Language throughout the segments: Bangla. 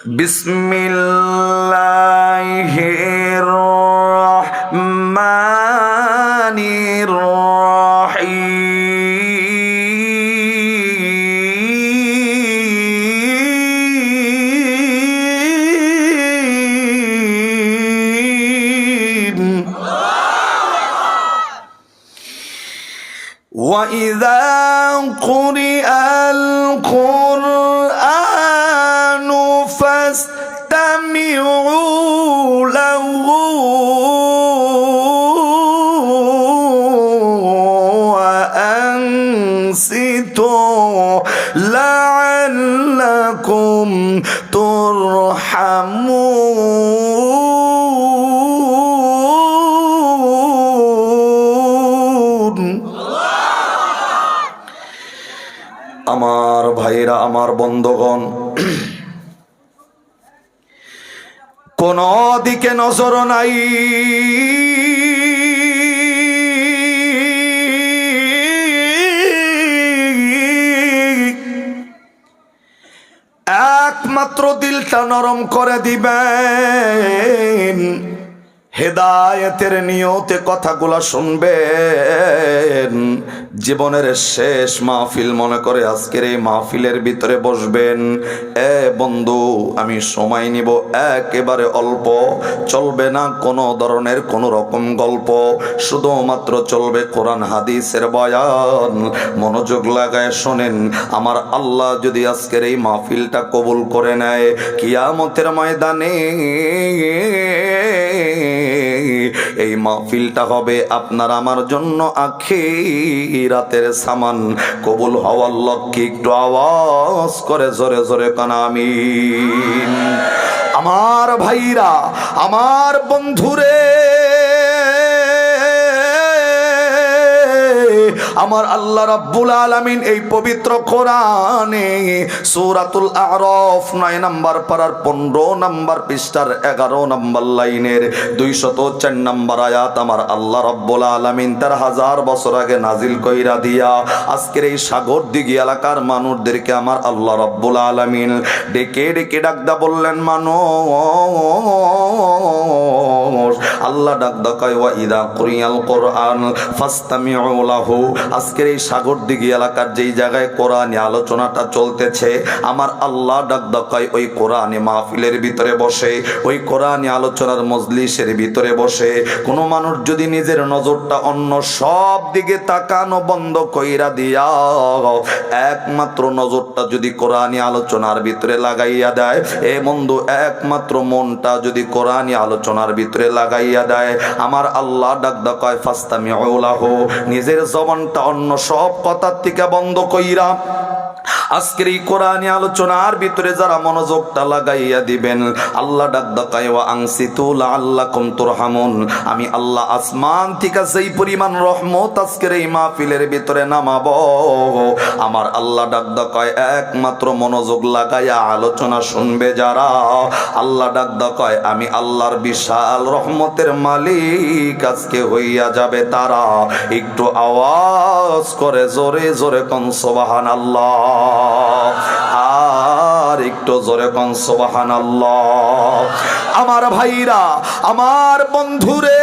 বিসমিল্লাহির রহমানির রহিম। وَإِذَا قُرِئَ الْقُرْآنُ فَاسْتَمِعُوا لَهُ وَأَنصِتُوا لَعَلَّكُمْ تُرْحَمُونَ। আমার ভাইরা, আমার বন্ধুগণ, কোন দিকে নজর নাই, একমাত্র দিলটা নরম করে দিবেন, হেদায়েতের নিয়তে কথাগুলা শুনবেন, জীবনের শেষ মাহফিল মনে করে আজকের এই মাহফিলের ভিতরে বসবেন। এ বন্ধু, আমি সময় নিব একেবারে অল্প, চলবে না কোনো ধরনের কোনো রকম গল্প, শুধুমাত্র চলবে কোরআন হাদিসের বয়ান। মনোযোগ লাগায় শোনেন, আমার আল্লাহ যদি আজকের এই মাহফিলটা কবুল করে নেয়, কিয়ামতের ময়দানে এই মাহফিলটা হবে আপনার আমার জন্য আখিরাতের সামান। কবুল হওয়ার লক্ষ্যে একটু আওয়াজ করে জোরে জোরে কান আমিন। আমার ভাইরা, আমার বন্ধুরে, আমার আল্লাহ রাব্বুল আলামিন এই পবিত্র কোরআনে সূরাতুল আ'রাফ 9 নম্বর পারার 15 নম্বর পৃষ্ঠার 11 নম্বর লাইনের 204 নম্বর আয়াত আমার আল্লাহ রাব্বুল আলামিন তার 1000 বছর আগে নাজিল কইরা দিয়া আজকের এই সাগর দিঘি এলাকার মানুষদেরকে আমার আল্লাহ রাব্বুল আলামিন ডেকে ডেকে ডাকদা বললেন, মানুষ। আল্লাহ ডাকদা কয়, ওয়া ইদা কুরিয়াল কোরআন ফাসতামিউ লাহু। আজকের এই সাগর দিঘি এলাকার যেই জায়গায় কোরআনে আলোচনাটা চলতেছে, আমার আল্লাহ ডাকদা কয় ওই কোরআনে মাহফিলের ভিতরে বসে, ওই কোরআনে আলোচনার মজলিসের ভিতরে বসে কোনো মানুষ যদি নিজের নজরটা অন্য সব দিকে তাকানো বন্ধ কইরা দিয়া একমাত্র নজরটা যদি কোরআনে আলোচনার ভিতরে লাগাইয়া দেয়, এ বন্ধু, একমাত্র মনটা যদি কোরআনে আলোচনার ভিতরে লাগাইয়া দেয়, আমার আল্লাহ ডাকদা কয় ফাসতামিউ লাহু, নিজের জবানটা অন্য সব কথার থেকে বন্ধ কইরা আজকের এই কোরআনী আলোচনার ভিতরে যারা মনোযোগটা লাগাইয়া দিবেন, আল্লাহ ডাকদা কয় ওয়া আনসিতু লাআল্লাকুম তুরহামুন। আমি আল্লাহ আসমান থেকে যেই পরিমাণ রহমত আজকের এই মাহফিলের ভিতরে নামাবো, আমার আল্লাহ ডাকদা কয় একমাত্র মনোযোগ লাগাইয়া আলোচনা শুনবে যারা, আল্লাহ ডাকদা কয় আমি আল্লাহর বিশাল রহমতের মালিক আজকে হইয়া যাবে তারা। একটু আওয়াজ করে জোরে জোরে কোন সুবহানাল্লাহ, আর একটু জোরে কোন সুবহানাল্লাহ। আমার ভাইরা, আমার বন্ধুরে,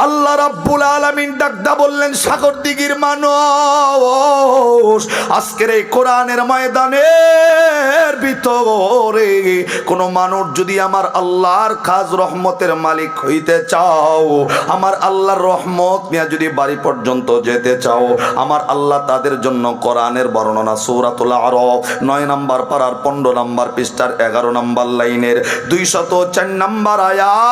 আল্লাহ রাব্বুল আলামিন ডাকদা বললেন, সাগর দিঘির মানুষ, আজকের এই কোরআনের ময়দানের ভিতরে কোন মানুষ যদি আমার আল্লাহর খাস রহমতের মালিক হইতে চাও, আমার আল্লাহর রহমত নিয়ে যদি বাড়ি পর্যন্ত যেতে চাও, আমার আল্লাহ তাদের জন্য কোরআনের বর্ণনা সূরাতুল আ'রাফ 9 নম্বর পারার 15 নম্বর পৃষ্ঠার 11 নম্বর লাইনের 204 নম্বর আয়াত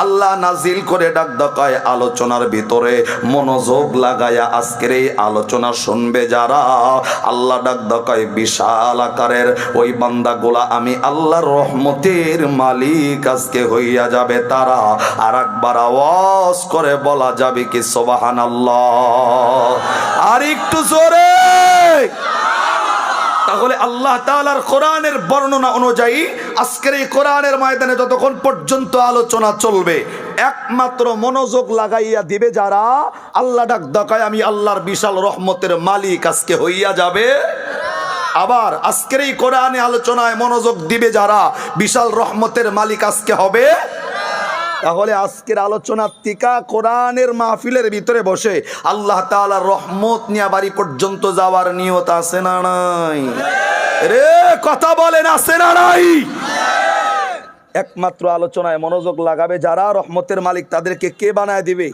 আল্লাহ নাজিল করে ডাকদা কয় আলোচনার ভিতরে মনোযোগ লাগায়া আজকের এই আলোচনা শুনবে যারা, আল্লাহ ডাকদা কয় বিশাল আকারের ওই বান্দাগুলা আমি আল্লাহর রহমতের মালিক আজকে হইয়া যাবে তারা। আর একবার আওয়াজ করে বলা যাবে কি সুবহানাল্লাহ, আর একটু জোরে। তাহলে আল্লাহ তাআলার কোরআনের বর্ণনা অনুযায়ী আজকের এই কোরআনের ময়দানে যতক্ষণ পর্যন্ত আলোচনা চলবে, একমাত্র মনোযোগ লাগাইয়া দিবে যারা, আল্লাহ ডাক দেখায় আমি আল্লাহর বিশাল রহমতের মালিক আজকে হইয়া যাবে। আবার আজকের এই কোরআনে আলোচনায় মনোযোগ দিবে যারা, বিশাল রহমতের মালিক আজকে হবে। তাহলে আজকের আলোচনার টিকা কোরআনের মাহফিলের ভিতরে বসে আল্লাহ তাআলার রহমত নিয়ে বাড়ি পর্যন্ত যাওয়ার নিয়ত আছে না নাই? রে কথা বলেন, আছে না নাই? একমাত্র আলোচনায় মনোযোগ লাগাবে যারা, রহমতের মালিক তাদেরকে কে বানায় দিবে?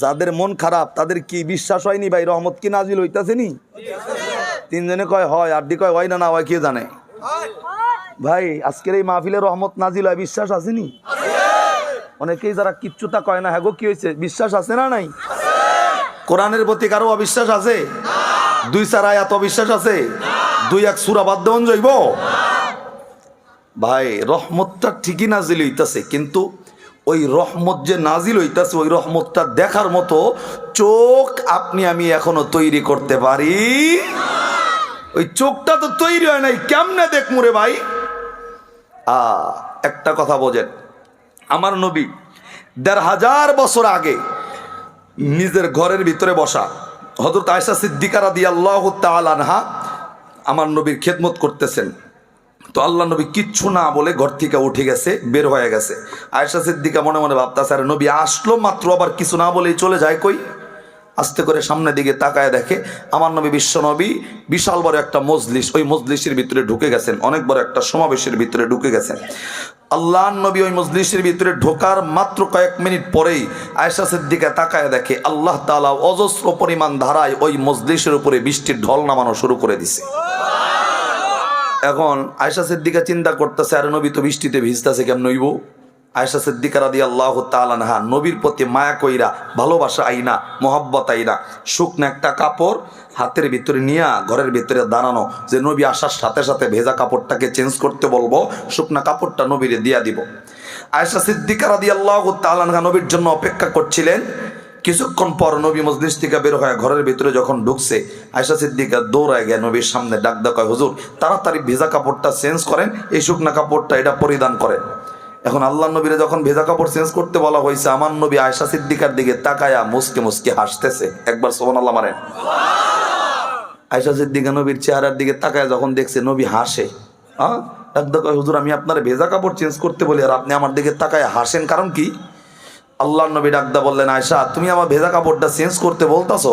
যাদের মন খারাপ তাদের কি বিশ্বাস হয়নি ভাই রহমত কি নাজিল হইতাছে নি? তিনজনে কয় হয়, আর দি কয় হয় না, না হয় কে জানে। ভাই আজকের এই মাহফিলে রহমত নাজিল হয়, বিশ্বাস আসেনি? অনেকেই যারা কিচ্ছুটা কয় না, হ্যাঁ গো কি হয়েছে, বিশ্বাস আছে না নাই? কোরআনের প্রতি কারো অবিশ্বাস আছে? 2-4 আয়াত অবিশ্বাস আছে? 2-1 সূরা বাদ দেওয়া যাইব? ভাই রহমতটা ঠিকই নাজিল হইতাছে, কিন্তু ওই রহমত যে নাজিল হইতাছে ওই রহমতটা দেখার মতো চোখ আপনি আমি এখনো তৈরি করতে পারি। ওই চোখটা তো তৈরি হয় নাই, কেমনে দেখমু রে ভাই? একটা কথা বোঝেন, আমার নবী 1500 বছর আগে নিজের ঘরের ভিতরে বসা হযরত আয়েশা সিদ্দিকা রাদিয়াল্লাহু তাআলা আনহা আমার নবীর খেদমত করতেছেন। তো আল্লাহ নবী কিচ্ছু না বলে ঘর থেকে উঠে গেছে, বের হয়ে গেছে। আয়েশা সিদ্দিকা মনে মনে ভাবতাছে, আরে নবী আসলো মাত্র আবার কিছু না বলেই চলে যায় কই? আস্তে করে সামনের দিকে তাকায় দেখে আমার নবী বিশ্ব নবী বিশাল বড় একটা মজলিস, ওই মজলিসের ভিতরে ঢুকে গেছেন, অনেক বড় একটা সমাবেশের ভিতরে ঢুকে গেছেন। আল্লাহর নবী ওই মজলিসের ভিতরে ঢোকার মাত্র কয়েক মিনিট পরেই আয়েশা সিদ্দিকা তাকায় দেখে আল্লাহ তাআলা অজস্র পরিমাণ ধারায় ওই মজলিসের উপরে বৃষ্টির ঢল নামানো শুরু করে দিছে। এখন আয়েশা সিদ্দিকা চিন্তা করতেছে, আরে নবী তো বৃষ্টিতে ভিজতেছে, কেমন হইব? আয়েশা সিদ্দিকা রাদিয়াল্লাহু তাআলা আনহা নবীর প্রতি মায়া কইরা, ভালোবাসা আইনা, মোহাব্বত আইনা শুকনো একটা কাপড় হাতের ভিতরে নিয়ে ঘরের ভিতরে দাঁড়ানো, যে নবী আসার সাথে সাথে ভেজা কাপড়টাকে চেঞ্জ করতে বলবো, শুকনা কাপড়টা নবীরে দিয়া দিব। আয়েশা সিদ্দিকা রাদিয়াল্লাহু তাআলা আনহা নবীর জন্য অপেক্ষা করছিলেন। কিছুক্ষণ পর নবী মজলিস থেকে বের হয়ে ঘরের ভিতরে যখন ঢুকছে, আয়েশা সিদ্দিকা দৌড়ায় গিয়ে নবীর সামনে ডাক দেয়, হুজুর তাড়াতাড়ি ভেজা কাপড়টা চেঞ্জ করেন, এই শুকনা কাপড়টা এটা পরিধান করেন। এখন আল্লাহ নবীরে যখন ভেজা কাপড় চেঞ্জ করতে বলা হয়েছে, আমার নবী আয়েশা সিদ্দিকার দিকে তাকায়া মুসকে মুসকে হাসতেছে। একবার সুবহানাল্লাহ মারেন। আয়েশা সিদ্দিকা নবীর চেহারার দিকে তাকায় যখন দেখছে নবী হাসে, ডাক দেয়, হুজুর আমি আপনার ভেজা কাপড় চেঞ্জ করতে বলি আর আপনি আমার দিকে তাকায় হাসেন, কারণ কি? আল্লাহর নবী ডাকদা বললেন, আয়েশা তুমি আমার ভেজা কাপড়টা চেঞ্জ করতে বলতাছো,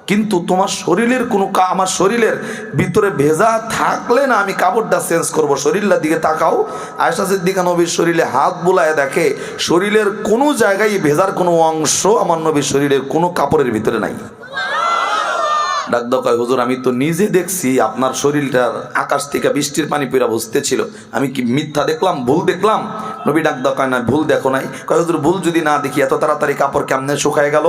কিন্তু তোমার শরীরের কোনো আমার শরীরের ভিতরে ভেজা থাকলে না আমি কাপড়টা চেঞ্জ করব, শরীরের দিকে তাকাও। আয়েশা সিদ্দিকা নবীর শরীরে হাত বুলায় দেখে শরীরের কোনো জায়গায় ভেজার কোনো অংশ আমার নবীর শরীরের কোনো কাপড়ের ভিতরে নাই। ডাকদা কয়, হুজুর আমি তো নিজে দেখছি আপনার শরীরটা আকাশ থেকে বৃষ্টির পানি পড়া বুঝতেছিল, আমি কি মিথ্যা দেখলাম, ভুল দেখলাম? নবী ডাকদা কয়, না ভুল দেখো নাই। কয়, হুজুর ভুল যদি না দেখি এত তাড়াতাড়ি কাপড় কেমনে শুকায় গেল?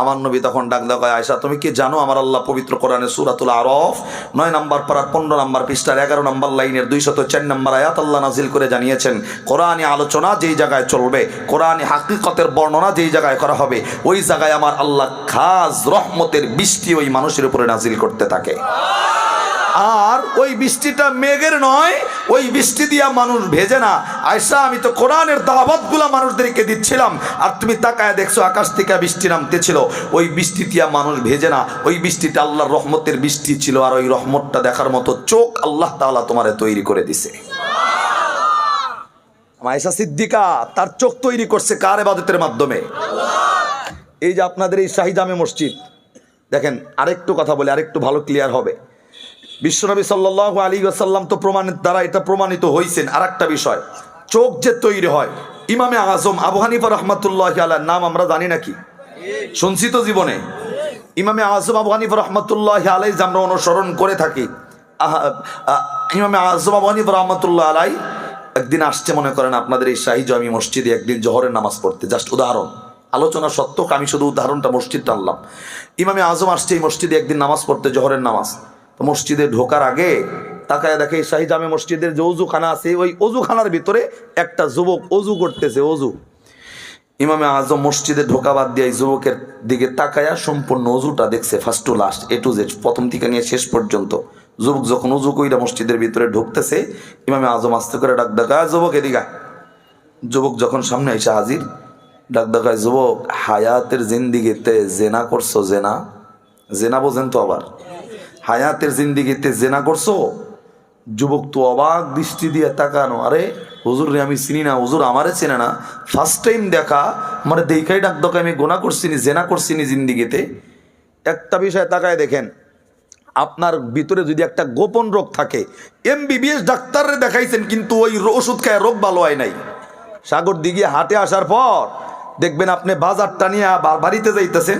আমার নবী তখন ডাকদা কয়, আয়েশা তুমি কি জানো আমার আল্লাহ পবিত্র কোরআনে সূরাতুল আরাফ 9 নম্বর পারার 15 নম্বর পৃষ্ঠার 11 নম্বর লাইনের 204 নম্বর আয়াত আল্লাহ নাজিল করে জানিয়েছেন, কোরআনী আলোচনা যেই জায়গায় চলবে, কোরআনী হাকিকতের বর্ণনা যেই জায়গায় করা হবে, ওই জায়গায় আমার আল্লাহ খাস রহমতের বৃষ্টি ওই মানুষের উপরে নাজিল করতে থাকে। আর ওই বৃষ্টিটা মেঘের নয়, ওই বৃষ্টি দিয়া মানুষ ভেজে না। আয়েশা আমি তো কোরআনের দাওয়াতগুলা মানুষদেরকে দিচ্ছিলাম, আর তুমি তাকায় দেখছো আকাশ থেকে বৃষ্টি নামতেছিল, ওই বৃষ্টি দিয়া মানুষ ভেজে না, ওই বৃষ্টিটা আল্লাহর রহমতের বৃষ্টি ছিল, আর ওই রহমতটা দেখার মতো চোখ আল্লাহ তাআলা তোমারে তৈরি করে দিছে। আয়েশা সিদ্দিকা তার চোখ তৈরি করছে কার ইবাদতের মাধ্যমে? এই যে আপনাদের এই শাহী জামে মসজিদ দেখেন, আরেকটু কথা বলে আরেকটু ভালো ক্লিয়ার হবে। বিশ্বনবী সাল্লাল্লাহু আলাইহি ওয়াসাল্লাম তো প্রমাণের দ্বারা এটা প্রমাণিত হয়েছেন। আর একটা বিষয়, চোখ যে তৈরি হয়, ইমামে আজম আবু হানিফা রাহমাতুল্লাহি আলাইহির নাম আমরা জানি নাকি? শুনছি তো জীবনে। ইমামে আজম আবু হানিফা রাহমাতুল্লাহি আলাইহি আমরা অনুসরণ করে থাকি। ইমামে আজম আবু হানিফা রাহমাতুল্লাহি আলাইহি একদিন আসছে, মনে করেন আপনাদের এই শাহী জামি মসজিদে একদিন জোহরের নামাজ পড়তে, জাস্ট উদাহরণ, আলোচনা সত্ত্বক আমি শুধু উদাহরণটা মসজিদ টানলাম। ইমামে আজম আসছে এই মসজিদে একদিন নামাজ পড়তে, জোহরের নামাজ। তো মসজিদে ঢোকার আগে তাকায় দেখে শাহী জামে মসজিদের যে অজুখানা আছে, ওই অজুখানার ভিতরে একটা যুবক অজু করতেছে, অজু। ইমামে আজম মসজিদে ঢোকা বাদ দিয়ে যুবকের দিকে তাকায়া সম্পূর্ণ অজুটা দেখছে, first to last, A to Z, প্রথম থেকে নিয়ে শেষ পর্যন্ত। যুবক যখন অজু কইরা মসজিদের ভিতরে ঢুকতেছে, ইমামে আজম আস্তে করে ডাক দেখা, যুবক এদিকে। যুবক যখন সামনে এসে হাজির, ডাক দেখায়, যুবক হায়াতের জিন্দিগিতে জেনা করছো? জেনা, জেনা বোঝেন তো? আবার হায়াতের জিন্দিগিতে জেনা করছো? যুবক তো অবাক দৃষ্টি দিয়ে তাকানো, আরে হুজুর রে আমি চিনি না, হুজুর আমারে চেনে না, ফার্স্ট টাইম দেখা, মানে দেখাই ডাক দেখায় আমি গোনা করছিনি, জেনা করছিনি জিন্দিগিতে। একটা বিষয় তাকায় দেখেন, আপনার ভিতরে যদি একটা গোপন রোগ থাকে, MBBS ডাক্তাররে দেখাইছেন কিন্তু ওই ওষুধ খায় রোগ ভালো হয় নাই, সাগর দিঘি হাটে আসার পর দেখবেন আপনি বাজারটা নিয়ে বাড়িতে যাইতেছেন,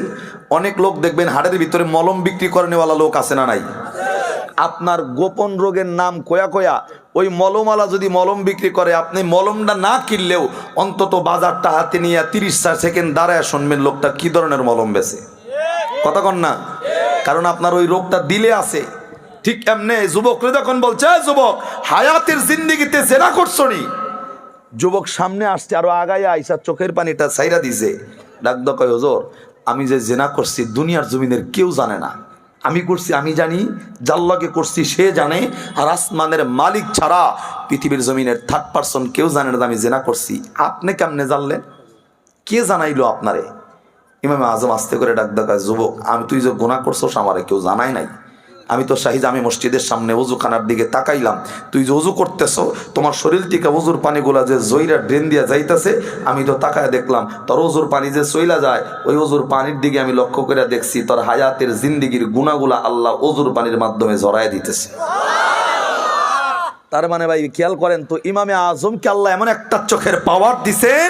অনেক লোক দেখবেন হাটের ভিতরে মলম বিক্রি করেনেওয়ালা লোক আছে না নাই? আপনার গোপন রোগের নাম কয়া কয়া ওই মলমওয়ালা যদি মলম বিক্রি করে, আপনি মলমটা না কিনলেও অন্তত বাজারটা হাতে নিয়ে 30 সেকেন্ড দাঁড়ায় শুনবেন লোকটা কি ধরনের মলম বেছে। কথা কন না? কারণ আপনার ওই রোগটা দিলে আছে। ঠিক এমনি যুবকরা যখন বলছে, যুবক হায়াতের জিন্দিগিতে জেনা করছো নি, যুবক সামনে আসছে, আরো আগায় আইসা চোখের পানিটা ছাইরা দিছে, ডাক কয়, হুজুর আমি যে জেনা করছি দুনিয়ার জমিনের কেউ জানে না, আমি করছি আমি জানি, জাল্লাকে করছি সে জানে, আর আসমানের মালিক ছাড়া পৃথিবীর জমিনের থার্ড পারসন কেউ জানে না আমি জেনা করছি। আপনি কেমনে জানলেন? কে জানাইলো আপনারে? ইমামে আজম আস্তে করে ডাক দেখায়, যুবক আমি তুই যে গুনাহ করছস আমারে কেউ জানাই নাই, আমি তো শাহিদ আমি মসজিদের সামনে ওযুখানার দিকে তাকাইলাম, তুই যে ওযু করতেছ তোমার শরীর থেকে ওযুর পানিগুলা যে জয়রা ড্রেন দিয়া যাইতেছে, আমি তো তাকায় দেখলাম তোর ওযুর পানি যে চইলা যায়, ওই ওযুর পানির দিকে আমি লক্ষ্য করে দেখছি তোর হায়াতের জিন্দিগির গুনাহগুলা আল্লাহ ওযুর পানির মাধ্যমে ঝরায় দিতেছে। তার মানে ভাই খেয়াল করেন তো, ইমামে আজমকে আল্লাহ এমন একটা চোখের পাওয়ার দিছেন,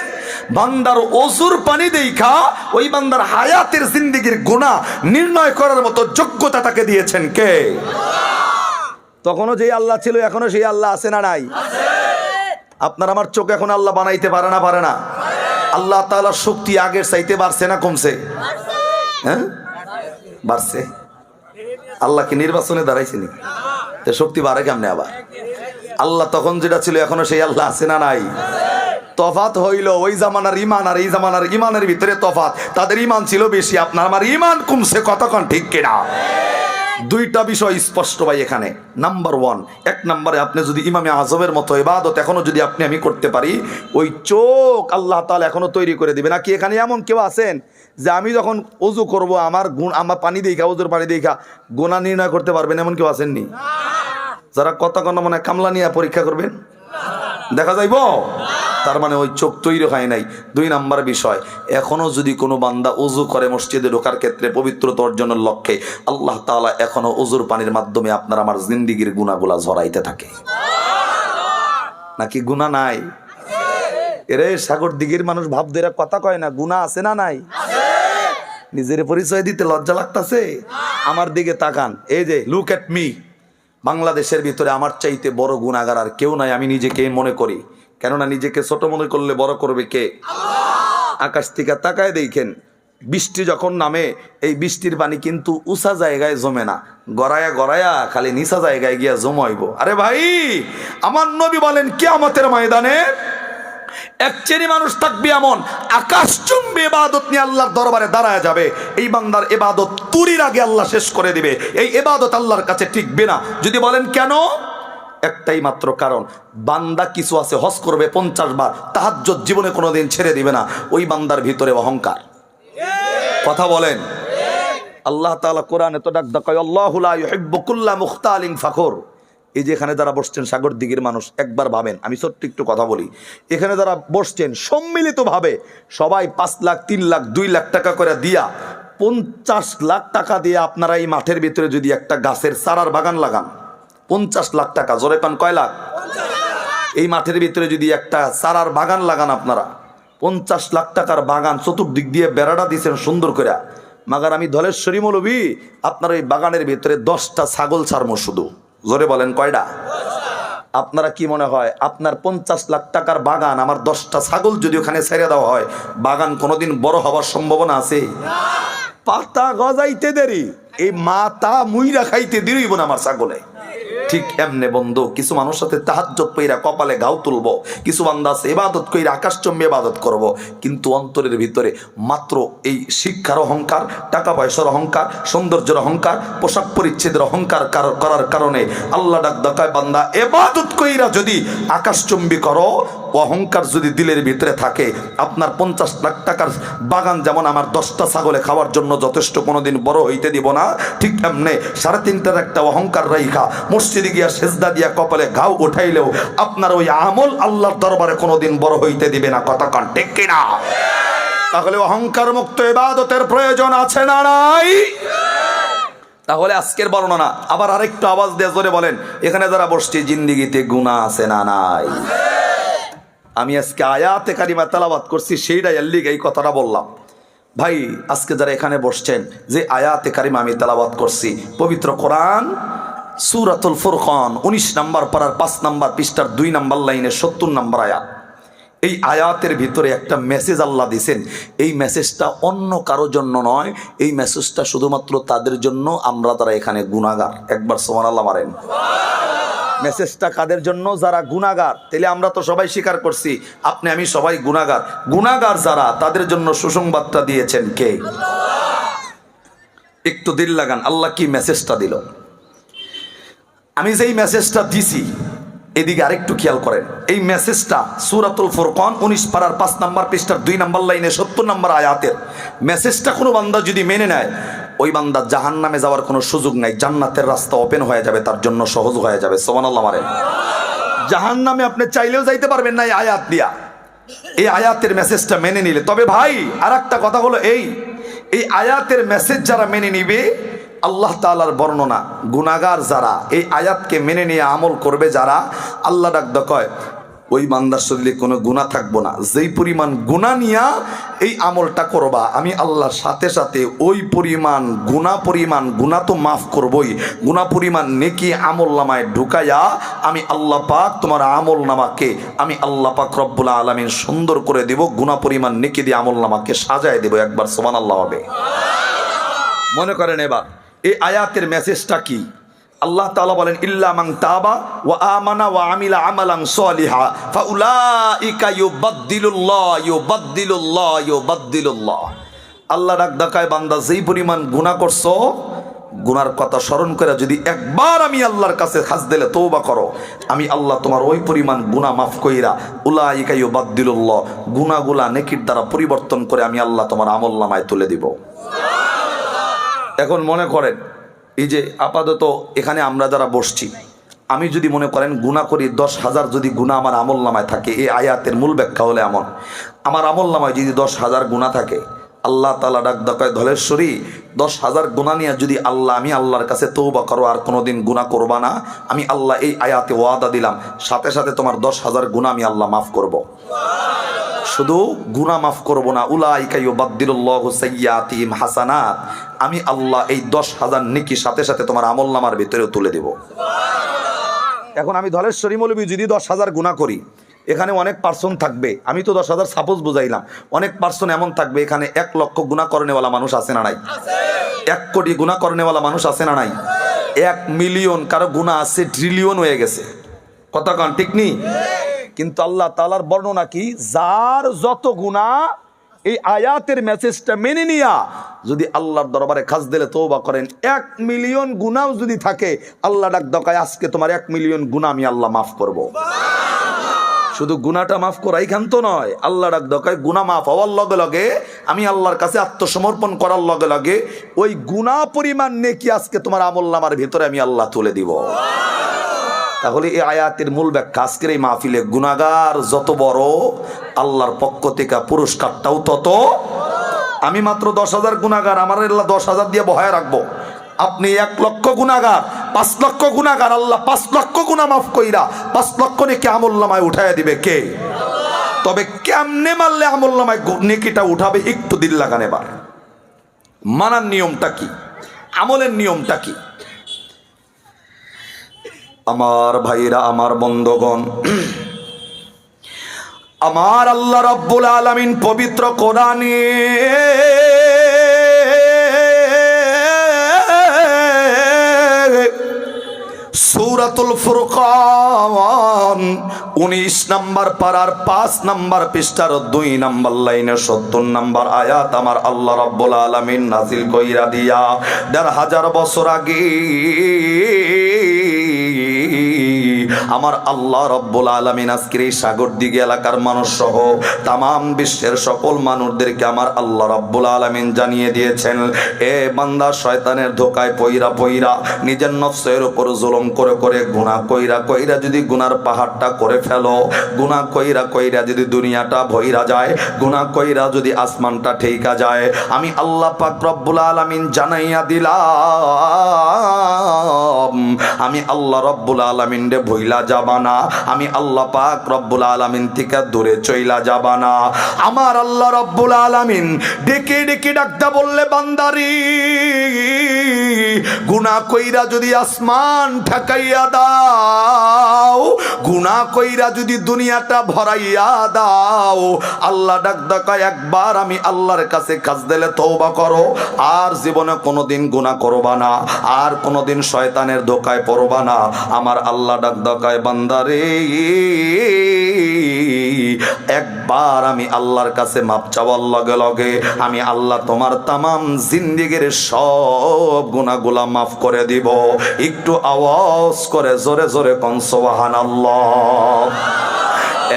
বান্দার ওযুর পানি দেখা ওই বান্দার হায়াতের জিন্দেগির গুনাহ নির্ণয় করার মতো যোগ্যতা তাকে দিয়েছেন কে? তখনও যেই আল্লাহ ছিল এখনো সেই আল্লাহ আছে না নাই? আপনার আমার চোখ এখন আল্লাহ বানাইতে পারে না? পারে না? আল্লাহ তাআলার শক্তি আগের চাইতে বাড়ছে না কমছে? হ্যাঁ বাড়ছে। আল্লাহ কি নির্বাচনে দাঁড়াইছেনি? তো শক্তি বাড়ে কেমনে আবার? আল্লাহ তখন যেটা ছিল এখনো সেই আল্লাহ আছে না নাই? তফাত হইল ওই জামানার ইমান আর এই জামানার ইমানের ভিতরে তফাত। তাদের ইমান ছিল বেশি, আপনার আমার ইমান কমছে। কতক্ষণ ঠিক কিনা? দুইটা বিষয় স্পষ্ট ভাই এখানে। নাম্বার 1, এক নম্বরে আপনি যদি ইমামে আজমের মতো ইবাদত এখনো যদি আপনি আমি করতে পারি, ওই চোখ আল্লাহ তাআলা এখনো তৈরি করে দিবে। নাকি এখানে এমন কেউ আছেন যে আমি যখন ওযু করব আমার আমার পানি দেখা, ওযুর পানি দেখা গুনাহ নির্ণয় করতে পারবেন? এমন কেউ আছেননি? যারা কতক্ষণ মানে কামলা নিয়ে পরীক্ষা করবেন দেখা যাইব? তার মানে ওই চোখ তৈরি হয় নাই। 2 নাম্বার বিষয়, এখনো যদি কোনো বান্দা ওযু করে মসজিদে ঢোকার ক্ষেত্রে পবিত্রতা অর্জনের লক্ষ্যে, আল্লাহ তাআলা এখনো ওযুর পানির মাধ্যমে আপনার আমার জিন্দেগির গুনাহগুলা ঝরাইতে থাকে। নাকি গুনাহ নাই? এরে সাগর দিঘির মানুষ ভাবতে এরা কথা কয় না, গুনাহ আছে না নাই? নিজের পরিচয় দিতে লজ্জা লাগতাছে? আমার দিকে তাকান, এই যে লুক এট মি। বাংলাদেশের ভিতরে আমার চাইতে বড় গুনাহগার আর কেউ নাই, আমি নিজেকে মনে করি। কেননা নিজেকে ছোট মনে করলে বড় করবে কে? আকাশ থেকে তাকায় দেখেন, বৃষ্টি যখন নামে এই বৃষ্টির পানি কিন্তু উঁচা জায়গায় জমে না, গড়ায়া গড়ায়া খালি নিচা জায়গায় গিয়া জমাইব। আরে ভাই, আমার নবী বলেন কিয়ামতের ময়দানে এক শ্রেণী মানুষ থাকবে এমন, আকাশচুম্বী ইবাদত নিয়ে আল্লাহর দরবারে দাঁড়ায় যাবে। এই বান্দার ইবাদত তুরির আগে আল্লাহ শেষ করে দিবে। এই ইবাদত আল্লাহর কাছে টিকবে না। যদি বলেন কেন? একটাই মাত্র কারণ, বান্দা কিছু আছে হজ করবে 50 বার, তাহাজ্জুদ জীবনে কোনোদিন ছেড়ে দিবে না। ওই বান্দার ভিতরে অহংকার। কথা বলেন? আল্লাহ তাআলা কোরআনে তো ডাক দেয়, আল্লাহু লা ইউহিব্বু কুল্লা মুখতালিন ফাখুর। এই যে এখানে যারা বসছেন সাগর দিঘির মানুষ, একবার ভাবেন, আমি ছোট্ট একটু কথা বলি। এখানে যারা বসছেন সম্মিলিতভাবে সবাই 5 লাখ 3 লাখ 2 লাখ টাকা করে দিয়া 50 লাখ টাকা দিয়ে আপনারা এই মাঠের ভিতরে যদি একটা গাছের চারার বাগান লাগান, 50 লাখ টাকা, জোরে পান কয় লাখ? এই মাঠের ভিতরে যদি একটা চারার বাগান লাগান আপনারা, 50 লাখ টাকার বাগান, চতুর্দিক দিয়ে বেড়াটা দিয়েছেন সুন্দর করে। মাগার আমি ধলেশ্বরী মৌলবী আপনার ওই বাগানের ভিতরে 10টা ছাগল ছাড়মো শুধু। জোরে বলেন কয়টা? আপনারা কি মনে হয় আপনার 50 লাখ টাকার বাগান, আমার 10টা ছাগল যদি ওখানে ছেড়ে দেওয়া হয়, বাগান কোনোদিন বড় হওয়ার সম্ভাবনা আছে? পাতা গজাইতে দেরি, এই মাথা মুইরা খাইতে দেরিব না আমার ছাগলে। ঠিক এমনে বন্ধু কিছু মানুষ সাথে তাহাজ্জুদ কইরা কপালে ঘাও তুলবো, কিছু বান্দা আছে ইবাদত কইরা আকাশচুম্বী ইবাদত করব, কিন্তু অন্তরের ভিতরে মাত্র এই শিক্ষার অহংকার, টাকা পয়সার অহংকার, সৌন্দর্যের অহংকার, পোশাক পরিচ্ছেদের অহংকার করার কারণে আল্লাহ ডাক দেখায় বান্দা ইবাদত কইরা যদি আকাশচুম্বী করো, অহংকার যদি দিলের ভিতরে থাকে, আপনার 50 লাখ টাকার বাগান যেমন আমার 10টা ছাগলে খাওয়ার জন্য যথেষ্ট, কোনোদিন বড় হইতে দিব না, ঠিক এমনি 3.5টার একটা অহংকার রাইখা মসজিদে গিয়া সেজদা দিয়া কপালে ঘাও উঠাইলেও আপনার ওই আমল আল্লাহর দরবারে কোনোদিন বড় হইতে দিবে না। কথা কন ঠিক কিনা? তাহলে অহংকার মুক্ত ইবাদতের প্রয়োজন আছে না নাই? তাহলে আজকের বর্ণনা আবার আরেকটু আওয়াজ দিয়ে জোরে বলেন, এখানে যারা বসছি জিন্দিগিতে গুনাহ আছে না নাই? আমি আজকে আয়াতে কারিমা তেলাওয়াত করছি, সেইটাই এর লিগে এই কথাটা বললাম। ভাই আজকে যারা এখানে বসছেন, যে আয়াতে কারিমা আমি তেলাওয়াত করছি, পবিত্র কোরআন সূরাতুল ফুরকান 19 নম্বর পারার 5 নম্বর পৃষ্ঠার 2 নম্বর লাইনে 70 নম্বর আয়াত। এই আয়াতের ভিতরে একটা মেসেজ আল্লাহ দিয়েছেন। এই মেসেজটা অন্য কারোর জন্য নয়, এই মেসেজটা শুধুমাত্র তাদের জন্য আমরা যারা এখানে গুনাহগার। একবার সুবহানাল্লাহ মারেন। মেসেজটা কাদের জন্য? যারা গুনাহগার। তাহলে আমরা তো সবাই স্বীকার করছি আপনি আমি সবাই গুনাহগার। গুনাহগার যারা, তাদের জন্য সুসংবাদটা দিয়েছেন কে? একটু দিল লাগান, আল্লাহ কি মেসেজটা দিল। আমি যেই মেসেজটা দিছি এদিকে আরেকটু খেয়াল করেন। এই মেসেজটা সূরাতুল ফুরকান 19 পারার 5 নম্বর পৃষ্ঠার 2 নম্বর লাইনে 70 নম্বর আয়াতের মেসেজটা কোনো বান্দা যদি মেনে নেয়, ওই বান্দা জাহান্নামে যাওয়ার কোনো সুযোগ নাই, জান্নাতের রাস্তা ওপেন হয়ে যাবে, তার জন্য সহজ হয়ে যাবে। সুবহানাল্লাহ মারেন। জাহান্নামে আপনি চাইলেও যাইতে পারবেন না এই আয়াত দিয়া, এই আয়াতের মেসেজটা মেনে নিলে। তবে ভাই আর একটা কথা হলো, এই আয়াতের মেসেজ যারা মেনে নিবে, আল্লাহ তাআলার বর্ণনা, গুনাহগার যারা এই আয়াতকে মেনে নিয়ে আমল করবে যারা, আল্লাহ ডাক দেখায় ওই বান্দার শরীরে কোনো গুনাহ থাকবো না। যেই পরিমাণ গুনাহ নিয়া এই আমলটা করবা, আমি আল্লাহর সাথে সাথে ওই পরিমাণ গুনাহ তো মাফ করবই, গুনাহ পরিমাণ নেকি আমল নামায় ঢুকাইয়া আমি আল্লাহ পাক তোমার আমল নামাকে আমি আল্লাহ পাক রব্বুল আলামিন সুন্দর করে দেব, গুনাহ পরিমাণ নেকি দিয়ে আমল নামাকে সাজায় দেব। একবার সুবহানাল্লাহ হবে। মনে করেন এবার এই আয়াতের মেসেজটা কি? আল্লাহ তাআলা বলেন, ইল্লা মান তাবা ওয়া আমানা ওয়া আমিলা আমালান সলিহা ফাউলাইকা ইউবাদদিলুল্লাহ। আল্লাহ ডাক দেখায় বান্দা যেই পরিমাণ গুনাহ করছো, গুনার কথা স্মরণ করে যদি একবার আমি আল্লাহর কাছে খাস দিলে তওবা করো, আমি আল্লাহ তোমার ওই পরিমাণ গুনাহ মাফ কইরা উলাইকা ইউবাদদিলুল্লাহ, গুনাহগুলা নেকির দ্বারা পরিবর্তন করে আমি আল্লাহ তোমার আমলনামায় তুলে দিব। এখন মনে করেন এই যে আপাতত এখানে আমরা যারা বসছি, আমি যদি মনে করেন গুনাহ করি 10,000 যদি গুনাহ আমার আমল নামায় থাকে, এই আয়াতের মূল ব্যাখ্যা হলে এমন, আমার আমল নামায় যদি 10,000 গুনাহ থাকে, আল্লাহ তাআলা ডাক দেখায় ধলেশ্বরী 10,000 গুনাহ নিয়ে যদি আমি আল্লাহর কাছে তওবা করো আর কোনোদিন গুনাহ করবা না, আমি আল্লাহ এই আয়াতে ওয়াদা দিলাম সাথে সাথে তোমার 10,000 গুনাহ আমি আল্লাহ মাফ করব। শুধু গুনাহ মাফ করব না, উলাইকা ইউবাদদিলুল্লাহু সাইয়্যাতিহিম হাসানাত, আমি আল্লাহ এই 10,000 নেকি সাথে সাথে তোমার আমলনামার ভিতরেও তুলে দেব। এখন আমি ধলেশ্বরী মৌলবী যদি 10,000 গুনাহ করি, এখানে অনেক পার্সন থাকবে, আমি তো 10,000 সাপোজ বুঝাইলাম, অনেক পার্সন এমন থাকবে এখানে 1 লক্ষ গুনাহ করনেওয়ালা মানুষ আছে না নাই? 1 কোটি গুনাহ করনেওয়ালা মানুষ আছে না নাই? 1 মিলিয়ন, কারো গুনাহ আছে ট্রিলিয়ন হয়ে গেছে। কথা কান ঠিক নি? কিন্তু আল্লাহ তাআলার বর্ণনা কি, যার যত গুনাহ এই আয়াতের মেসেজটা মেনে নিয়া যদি আল্লাহর দরবারে খাস দিলে তওবা করেন, 1 মিলিয়ন গুনাহ যদি থাকে, আল্লাহ ডাক দেখায় আজকে তোমার 1 মিলিয়ন গুনাহ আমি আল্লাহ মাফ করব। শুধু গুনাহটা মাফ করাই খান্ত নয়, আল্লাহ ডাক দেখায় গুনাহ মাফ হওয়ার লগে লগে আমি আল্লাহর কাছে আত্মসমর্পণ করার লগে লগে ওই গুনাহ পরিমাণ নেকি আজকে তোমার আমলনামার ভিতরে আমি আল্লাহ তুলে দিব। তাহলে এই আয়াতের মূল ব্যাখ্যা, আজকের এই মাহফিলে গুনাহগার যত বড়, আল্লাহর পক্ষ থেকে পুরস্কারটাও তত। আমি মাত্র 10,000 গুনাহগার, আমার আল্লাহ 10,000 দিয়ে বহায় রাখবো। আপনি 1 লক্ষ গুনাহগার, 5 লক্ষ গুনাহগার, আল্লাহ 5 লক্ষ গুনাহ মাফ কইরা 5 লক্ষ নেকি আমলনামায় উঠাইয়া দিবে কে? তবে কেমনে মারলে আমলনামায় নেকিটা উঠাবে একটু দিল লাগান। এবার মানার নিয়মটা কি, আমলের নিয়মটা কি? আমার ভাইরা, আমার বন্ধুগণ, আমার আল্লাহ রাব্বুল আলামিন পবিত্র কোরআনে সূরা সূরাতুল ফুরকান 19 নম্বর পারার 5 নম্বর পৃষ্ঠার 2 নম্বর লাইনে 70 নম্বর আয়াত আমার আল্লাহ রাব্বুল আলামিন নাজিল কইরা দিয়া ১৫০০ বছর আগে আমার আল্লাহ রাব্বুল আলামিন আজকের এই সাগরদিঘি এলাকার মানুষ সহ তামাম বিশ্বের সকল মানুষদেরকে আমার আল্লাহ রাব্বুল আলামিন জানিয়ে দিয়েছেন, এ বান্দা, শয়তানের ধোকায় পইরা পইরা নিজের নফসের উপর জুলুম করে করে গুনাহ কইরা কইরা যদি গুনার পাহাড়টা করে ফেলো, গুনাহ কইরা কইরা যদি দুনিয়াটা ভইরা যায়, গুনাহ কইরা যদি আসমানটা ঠেকা যায়, আমি আল্লাহ পাক রব্বুল আলামিন জানাইয়া দিলাম আমি আল্লাহ রব্বুল আলামিন রে ভইলা যাবা না, আমি আল্লাহ পাক রব্বুল আলামিন থেকে দূরে চইলা যাবা না। আমার আল্লাহ রব্বুল আলামিন ডেকে ডেকে ডাকতে বললে, বান্দারি গুনাহ কইরা যদি আসমান ঠেকাইয়া দাও, গুনাহ কইরা যদি দুনিয়াটা ভরাইয়া দাও, আল্লাহ ডাক ডাকায় একবার আমি আল্লাহর কাছে কাজ দিলে তওবা করো, আর জীবনে কোনোদিন গুনাহ করবা না, আর কোনোদিন শয়তানের ধোকায় পড়বা না। আমার আল্লাহ ডাক ডাকায়, বান্দারে একবার আমি আল্লাহর কাছে মাপ চাওয়ার লগে লগে আমি আল্লাহ তোমার তামাম জিন্দেগির সব গুনাহগুলা মাফ করে দিব। একটু আওয়াজ করে জোরে জোরে কোন সুবহানাল্লাহ।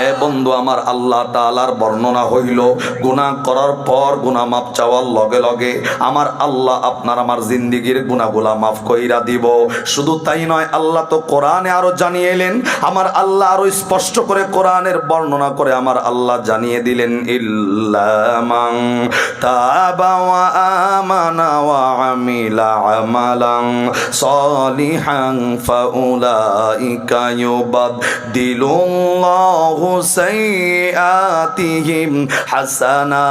এ বন্ধু আমার, আল্লাহ তাআলার বর্ণনা হইল গুনাহ করার পর গুনাহ মাফ চাওয়ার লগে লগে আমার আল্লাহ আপনার আমার জিন্দেগির গুনাহগুলা মাফ কইরা দিব। শুধু তাই নয়, আল্লাহ তো কোরআনে আরো জানিয়ে এলেন, আমার আল্লাহ আরো স্পষ্ট করে কোরআনের বর্ণনা করে আমার আল্লাহ জানিয়ে দিলেন, ইল্লা মান তাবা ওয়া আমানা ওয়া আমিলা আমালান সলিহান ফাউলাইকা ইউবাদদিলুল্লাহু সাইয়্যাতিহিম হাসানাত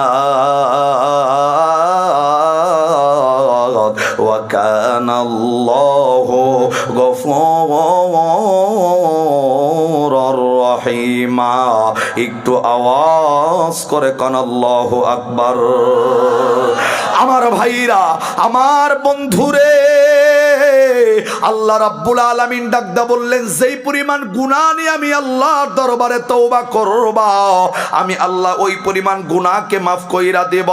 ওয়া কানাল্লাহু গফুরুর রহিমা। একটু আওয়াজ করে কোন আল্লাহু আকবার। আমার ভাইরা, আমার বন্ধুরে, আল্লাহ রাব্বুল আলামিন ডাকদা বললেন, যেই পরিমাণ গুনাহ নিয়ে আমি আল্লাহর দরবারে তওবা করবা, আমি আল্লাহ ওই পরিমাণ গুনাহকে মাফ কইরা দেব।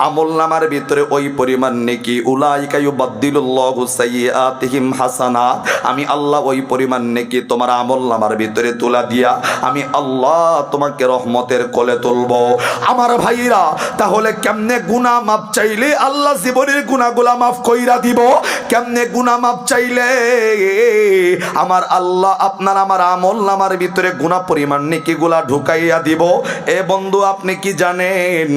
আমলনামার ভিতরে ওই পরিমাণ নেকি, উলাইকা ইউবাদদিলুল্লাহু সাইয়্যাতিহিম হাসানাত, আমি আল্লাহ ওই পরিমাণ নেকি তোমার আমলনামার ভিতরে তুলা দিয়া আমি আল্লাহ তোমাকে রহমতের কোলে তুলব। আমার ভাইরা, তাহলে কেমনে গুনাহ মাফ চাইলে আল্লাহ জীবনের গুনাহগুলা মাফ কইরা দিব? কেমনে গুনাহ মাফ চাইলে আমার আল্লাহ আপনার আমার আমলনামার ভিতরে গুনাহ পরিমাণ নেকিগুলা ঢুকাইয়া দিব? এ বন্ধু, আপনি কি জানেন,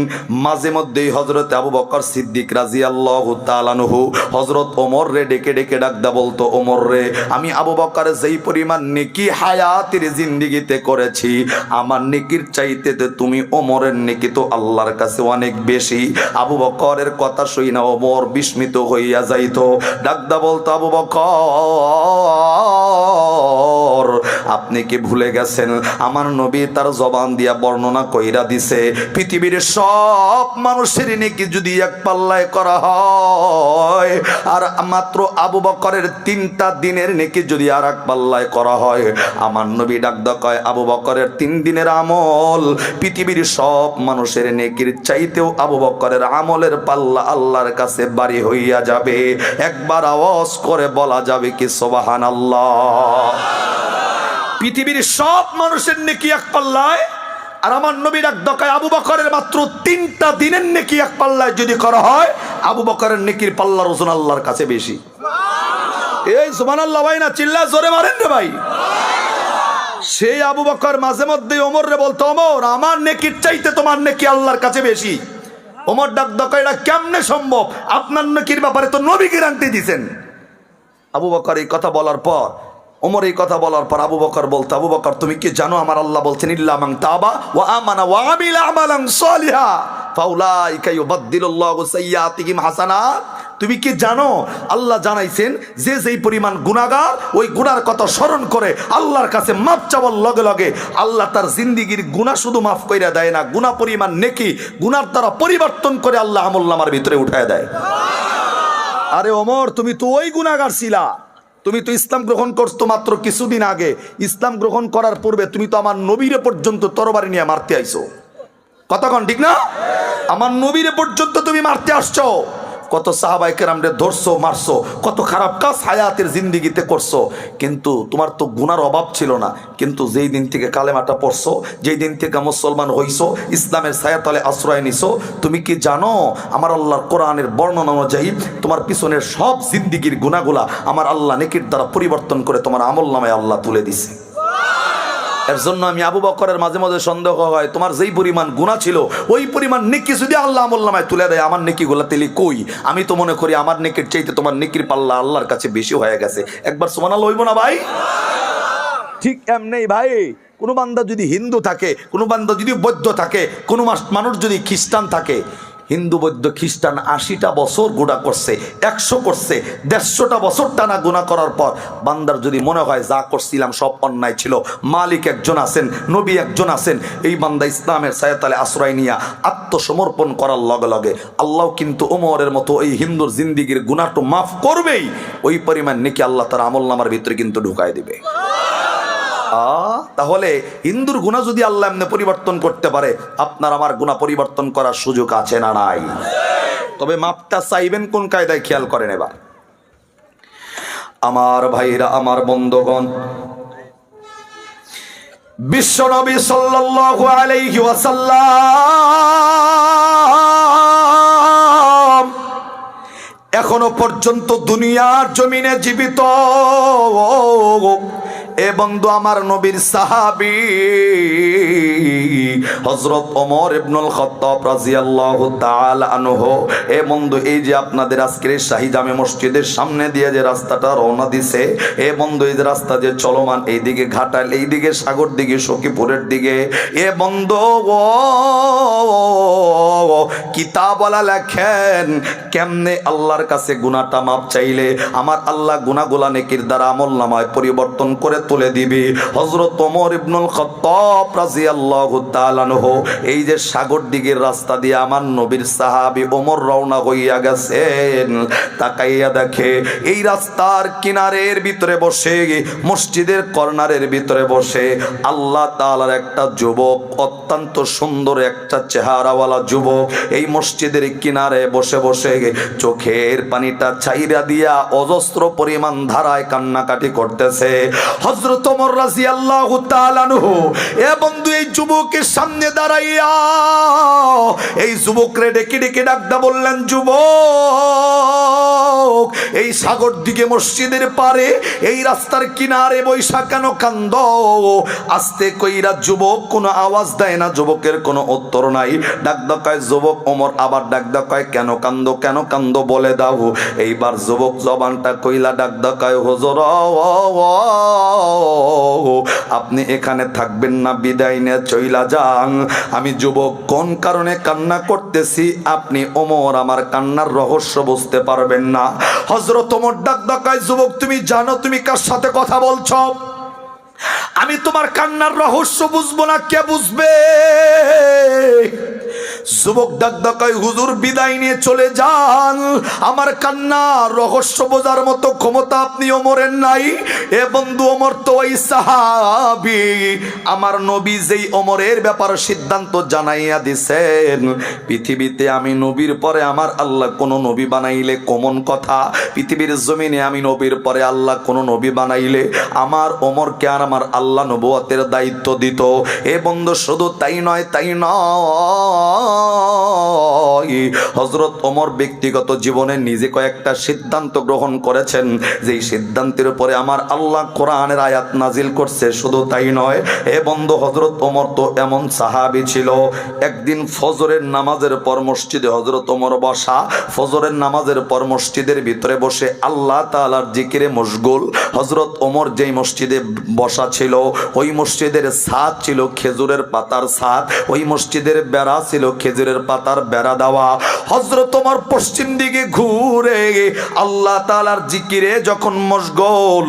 মাঝে মধ্যেই হযরত আবু বকর সিদ্দিক রাদিয়াল্লাহু তাআলা আনহু হযরত ওমর রে ডেকে ডেকে ডাকদা বলতো, ওমর রে, আমি আবু বকর যেই পরিমাণ নেকি হায়াতের জিন্দেগিতে করেছি, আমার নেকির চাইতে তুমি ওমরের নেকি তো আল্লাহর কাছে অনেক বেশি। আবু বকরের কথা শুনে ওমর বিস্মিত হইয়া যাইতো, ডাকদা বলতো, আবু বকর, আপনি কি ভুলে গেছেন আমার নবী তার জবান দিয়া বর্ণনা কইরা দিছে, পৃথিবীর সব মানুষের নেকি যদি এক পাল্লায় করা হয়, আর মাত্র আবু বকরের 3টা দিনের নেকি যদি আর এক পাল্লায় করা হয়, আমার নবী ডাকদা কয়, আবু বকরের 3 দিনের আমল পৃথিবীর সব মানুষের নেকির চাইতেও আবু বকরের আমলের পাল্লা আল্লাহর কাছে ভারী হইয়া যাবে। একবার আওয়াজ করে বলা যাবে কি সুবহানাল্লাহ? পৃথিবীর সব মানুষের নেকি এক পাল্লায়, আর আমার নবী ডাকদা কয়, আবু বকরের মাত্র 3টা দিনের নেকি এক পাল্লায় যদি করা হয়, আবু বকরের নেকির পাল্লার ওজন আল্লাহর কাছে বেশি। এই সুবহানাল্লাহ ভাই না, চিল্লা জোরে মারেন রে ভাই। সেই আবু বকর মাঝে মধ্যে ওমর রে বলতো, ওমর, আমার নেকির চাইতে তোমার নেকি আল্লাহর কাছে বেশি। ওমর ডাকদা কয়, এটা কেমনে সম্ভব? আপনার নেকির ব্যাপারে তো নবী গ্যারান্টি দিয়েছেন। আবু বকর এই কথা বলার পর, ওমর এই কথা বলার পর আবু বকর বলতো, আবু বকর, তুমি কি জানো আমার আল্লাহ বলছেন, ইল্লা মান তাবা ওয়া আমানা ওয়া আমিলা আমালান সালিহা ফাউলাইকা ইউবাদদিলুল্লাহু সাইয়্যাতিহিম হাসানাত? তুমি কি জানো আল্লাহ জানাইছেন যে যেই পরিমাণ গুনাহগার ওই গুনার কথা স্মরণ করে আল্লাহর কাছে মাপ চাওয়ার লগে লগে আল্লাহ তার জিন্দেগির গুনাহ শুধু মাফ কইরা দেয় না, গুনাহ পরিমাণ নেকি গুনার দ্বারা পরিবর্তন করে আল্লাহ আমলনামার ভিতরে উঠায় দেয়। আরে ওমর, তুমি তো ওই গুনাহগার ছিলা, তুমি তো ইসলাম গ্রহণ করছো মাত্র কিছুদিন আগে, ইসলাম গ্রহণ করার পূর্বে তুমি তো আমার নবীরে পর্যন্ত তরবারি নিয়ে মারতে আইছো। কতক্ষণ ঠিক না? আমার নবীরে পর্যন্ত তুমি মারতে আসছো। কত সাহাবায়ে কেরামরে ধরছো, মারছো, কত খারাপ কাজ হায়াতের জিন্দিগিতে করছো, কিন্তু তোমার তো গুনার অভাব ছিল না। কিন্তু যেই দিন থেকে কালেমাটা পড়ছো, যেই দিন থেকে মুসলমান হইছো, ইসলামের ছায়াতলে আশ্রয় নিছো, তুমি কি জানো আমার আল্লাহর কোরআনের বর্ণনা অনুযায়ী তোমার পিছনের সব জিন্দিগির গুনাহগুলা আমার আল্লাহ নেকির দ্বারা পরিবর্তন করে তোমার আমলনামায় আল্লাহ তুলে দিছে। এর জন্য আমি আবু বকরের মাঝে মাঝে সন্দেহ হয়, তোমার যেই পরিমাণ গুনাহ ছিল ওই পরিমাণ নেকি যদি আল্লাহ আমলনামায় তুলে দেয়, আমার নেকিগুলা তেলি কই? আমি তো মনে করি আমার নেকির চাইতে তোমার নেকির পাল্লা আল্লাহর কাছে বেশি হয়ে গেছে। একবার সুবহানাল্লাহ হইব না ভাই? ঠিক এমনি ভাই, কোনো বান্দা যদি হিন্দু থাকে, কোনো বান্দা যদি বৌদ্ধ থাকে, কোনো মানুষ যদি খ্রিস্টান থাকে, হিন্দু বৌদ্ধ খ্রিস্টান 80টা বছর গুনাহ করছে, 100 করছে, 150টা বছর টানা গুনাহ করার পর বান্দার যদি মনে হয় যা করছিলাম সব অন্যায় ছিল, মালিক একজন আছেন, নবী একজন আছেন, এই বান্দা ইসলামের ছায়াতলে আশ্রয় নিয়া আত্মসমর্পণ করার লগে লগে আল্লাহ কিন্তু ওমরের মতো এই হিন্দুর জিন্দিগির গুনাহটা মাফ করবেই। ওই পরিমাণ নেকি আল্লাহ তার আমলনামার ভিতরে কিন্তু ঢুকায় দিবে। তাহলে হিন্দুর গুনাহ যদি আল্লাহ এমনি পরিবর্তন করতে পারে, আপনার আমার গুনাহ পরিবর্তন করার সুযোগ আছে না নাই? তবে মাপটা চাইবেন কোন কায়দায় খেয়াল করেন। এবার আমার ভাইরা, আমার বন্ধুগণ, বিশ্বনবী সাল্লাল্লাহু আলাইহি ওয়াসাল্লাম এখনো পর্যন্ত দুনিয়ার জমিনে জীবিত। এ বন্ধু আমার নবীর সাহাবী হযরত ওমর ইবনুল খাত্তাব রাদিয়াল্লাহু তাআলা আনহু। এ বন্ধু, এই যে আপনাদের আজকের শাহী জামে মসজিদের সামনে দিয়ে যে রাস্তাটা রওনা দিছে, এ বন্ধু এই যে রাস্তা যে চলমান, এইদিকে ঘাটাল, এইদিকে সাগর দিকে সখীপুরের দিকে, এ বন্ধু কিতাবওয়ালা লেখেন কেমনে আল্লাহর কাছে গুনাহটা মাপ চাইলে আমার আল্লাহ গুনাহগুলা নেকির দ্বারা আমলনামায় পরিবর্তন করে তুলে দিবে। হযরত ওমর ইবনুল খাত্তাব রাদিয়াল্লাহু তাআলা আনহু এই যে সাগর দিকের রাস্তা দিয়ে আমার নবীর সাহাবী ওমর রওনা হইয়া গেছেন, তাকাইয়া দেখে এই রাস্তার কিনারের ভিতরে বসে, মসজিদের কর্নারের ভিতরে বসে আল্লাহ তাআলার একটা যুবক, অত্যন্ত সুন্দর একটা চেহারাওয়ালা যুবক, এই মসজিদের কিনারে বসে বসে চোখের পানিটা ছাইরা দিয়া অজস্র পরিমাণ ধারায় কান্নাকাটি করতেছে। হযরত ওমর রাদিয়াল্লাহু তাআলা আনহু এ বন্ধু এই যুবকের সামনে দাঁড়াইয়া এই যুবকরে ডেকে ডেকে ডাকদা বললেন, যুবক এই সাগর দিকে মসজিদের পারে এই রাস্তার কিনারে বৈশা কেন কান্দ? আস্তে কইরা যুবক কোনো আওয়াজ দেয় না, যুবকের কোনো উত্তর নাই। ডাকদা কয়, যুবক ওমর আবার ডাকদা কয়, কেন কান্দ, কেন কান্দ বলে দাও। এইবার যুবক জবানটা কইলা ডাকদা কয়, হুজুর আপনি এখানে থাকবেন না, বিদায় নিয়ে চইলা যান। আমি যুবক কোন কারণে কান্না করতেছি আপনি ওমর আমার কান্নার রহস্য বুঝতে পারবেন না। হযরত ওমর ডাকদা কয়, যুবক তুমি জানো তুমি কার সাথে কথা বলছো? আমি তোমার কান্নার রহস্য বুঝবো না, কে বুঝবে? যুবক ডাকদা কয়, হুজুর বিদায় নিয়ে চলে যান, আমার কান্নার রহস্য বোঝার মতো ক্ষমতা আপনি ওমরের নাই। এ বন্ধু ওমর তো ওই সাহাবী, আমার নবী যেই ওমরের ব্যাপারে সিদ্ধান্ত জানাইয়া দিছেন, পৃথিবীতে আমি নবীর পরে আমার আল্লাহ কোন নবী বানাইলে, কমন কথা, পৃথিবীর জমিনে আমি নবীর পরে আল্লাহ কোন নবী বানাইলে আমার ওমরকে আর আমার আল্লাহ নবুয়তের দায়িত্ব দিত। এ বন্ধু শুধু তাই নয়, তাই নয়, হযরত ওমর ব্যক্তিগত জীবনে নিজে কয়েকটা সিদ্ধান্ত গ্রহণ করেছেন, যেই সিদ্ধান্তের উপরে আমার আল্লাহ কোরআনের আয়াত নাজিল করছে। শুধু তাই নয়, এ বন্ধু হযরত ওমর তো এমন সাহাবী ছিল, একদিন ফজরের নামাজের পর মসজিদে হযরত ওমর বসা, ফজরের নামাজের পর মসজিদের ভিতরে বসে আল্লাহ তাআলার জিকিরে মশগুল। হযরত ওমর যেই মসজিদে বসা ছিল, ওই মসজিদের ছাদ ছিল খেজুরের পাতার ছাদ, ওই মসজিদের বেড়া ছিল খেজুরের পাতার বেড়া দেওয়া। যাওয়া। হযরত ওমর পশ্চিম দিকে ঘুরে আল্লাহ তাআলার জিকিরে যখন মশগুল,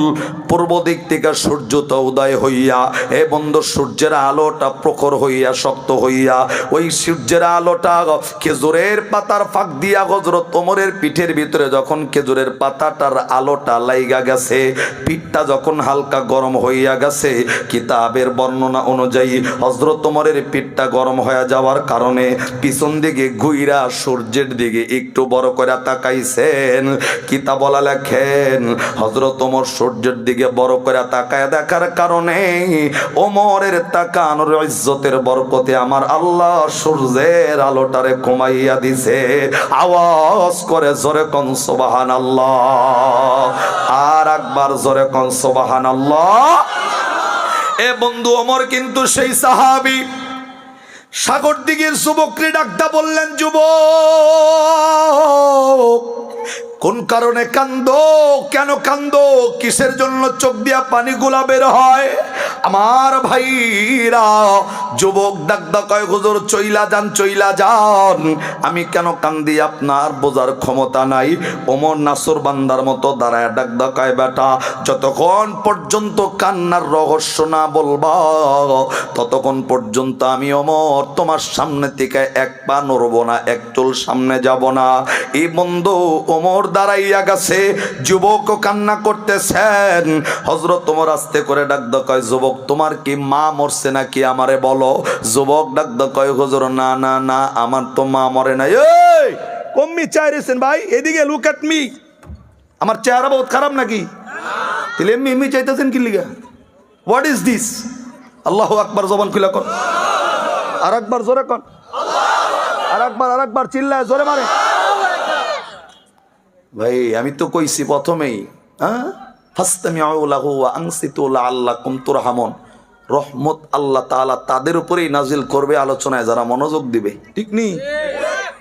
পূর্ব দিক থেকে সূর্য তো উদয় হইয়া, এ বন্ধু সূর্যের আলোটা প্রখর হইয়া শক্ত হইয়া, ওই সূর্যের আলোটা খেজুরের পাতার ফাঁক দিয়া হযরত ওমরের পিঠের ভিতরে যখন খেজুরের পাতাটার আলোটা লাইগা গেছে, পিঠটা যখন হালকা গরম হইয়া গেছে, কিতাবের বর্ণনা অনুযায়ী হযরত ওমরের পিঠটা গরম হয়ে যাওয়ার কারণে পিছন দিকে ঘুইরা সূর্যের দিকে একটু বড় করে তাকাইছেন। কিতাবওয়ালা লেখেন হযরত ওমর সূর্যের দিকে বড় করে তাকায় দেখার কারণে ওমরের তাকানোর ইজ্জতের বরকতে আমার আল্লাহ সূর্যের আলোটারে কমাইয়া দিছে। আওয়াজ করে জোরে কোন সুবহানাল্লাহ, আর একবার জোরে কোন সুবহানাল্লাহ। এ বন্ধু ওমর কিন্তু সেই সাহাবী। সাগর দিকের যুবককে ডাকতে বললেন, যুবক কোন কারণে কান্দো, কেন কান্দো, কিসের জন্য চোখ দিয়া পানিগুলা বের হয়? আমার ভাইরা, যুবক ডাকদা কয়, হুজুর চইলা যান, চইলা যান, আমি কেন কান্দি আপনার বোঝার ক্ষমতা নাই। ওমর নাসর বান্দার মতো দাঁড়ায় ডাকদা কয়, বেটা যতক্ষণ পর্যন্ত কান্নার রহস্য না বলবা ততক্ষণ পর্যন্ত আমি ওমর তোমার সামনে থেকে এক পা নড়ব না, এক চুল সামনে যাব না। এই বন্ধু ওমর দাঁড়াইয়া গেছে, যুবক কান্না করতেছেন। হযরত ওমর আস্তে করে ডাকদা কয়, যুবক তোমার কি মা মরছে নাকি আমারে বলো? যুবক ডাকদা কয়, হুজুর না না না, আমার তো মা মরে নাই। এই কম্মি চাইছেন ভাই, এদিকে লুক এট মি, আমার চেহারা বহুত খারাপ নাকি? তাহলে এমনি এমনি চাইতেছেন কি লিগা? What is this? আল্লাহু আকবার, জবান খুলে কর, আর একবার জোরে কর, আর একবার চিল্লায় জোরে মারে। ভাই আমি তো কইছি প্রথমেই, হ্যাঁ, ফাসতামিউ লাহু ওয়া আনসিতু লাআল্লাকুম তুরহামুন। রহমত আল্লাহ তাআলা তাদের উপরেই নাজিল করবে আলোচনায় যারা মনোযোগ দিবে। ঠিক নি?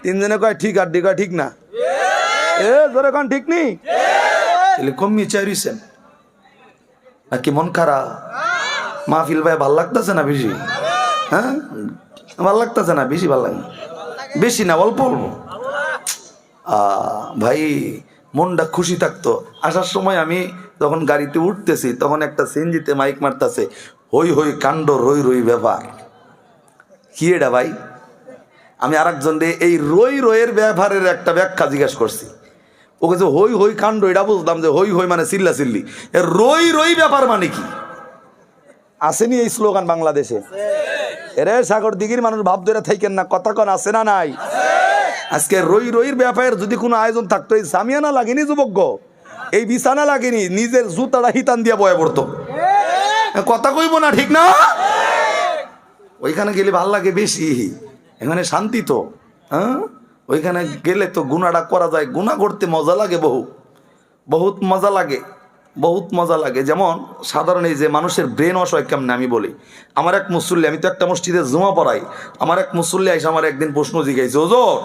তিনজনে কয় ঠিক, আর কয় ঠিক না। এ জোরে কোন ঠিক নি? তাহলে কম্মি চাইছেন নাকি মন খারাপ? মাহফিল ভাই ভাল লাগতেছে না বেশি? হ্যাঁ ভাল লাগতেছে না বেশি? ভাল লাগে বেশি না, অল্প অল্প। ভাই মনটা খুশি থাকতো। আসার সময় আমি যখন গাড়িতে উঠতেছি তখন একটা সিএনজিতে মাইক মারতেছে, হই হই কাণ্ড রই রই ব্যাপার। কি এটা ভাই? আমি আরেকজন এই রই রইয়ের ব্যাপারের একটা ব্যাখ্যা জিজ্ঞাসা করছি। ওকে যে হই হই কাণ্ড, এটা বুঝলাম যে হই হই মানে চিল্লা চিল্লি, রই রই ব্যাপার মানে কি? আসেনি এই স্লোগান বাংলাদেশে? এরে সাগর দিঘির মানুষ ভাব ধরে থাকেন না, কথা কন আছে না নাই? আজকে রই রইর ব্যাপারের যদি কোনো আয়োজন থাকতো, এই সামিয়ানা লাগেনি যুবক, এই বিছানা লাগেনি, নিজের জুতাটা হিতান দিয়া বয়ে পড়তো। কথা কইব না, ঠিক না? ওইখানে গেলে ভাল লাগে বেশি, এখানে শান্তি তো। হ্যাঁ, ওইখানে গেলে তো গুনাটা করা যায়, গুনাহ করতে মজা লাগে, বহুত মজা লাগে, বহুত মজা লাগে। যেমন সাধারণ এই যে মানুষের ব্রেন ওয়াশ হয় কেমনে আমি বলি। আমার এক মুসল্লি, আমি তো একটা মসজিদে জুমা পড়াই, আমার এক মুসল্লি আইসা আমার একদিন প্রশ্ন জিজ্ঞাসা, হুজুর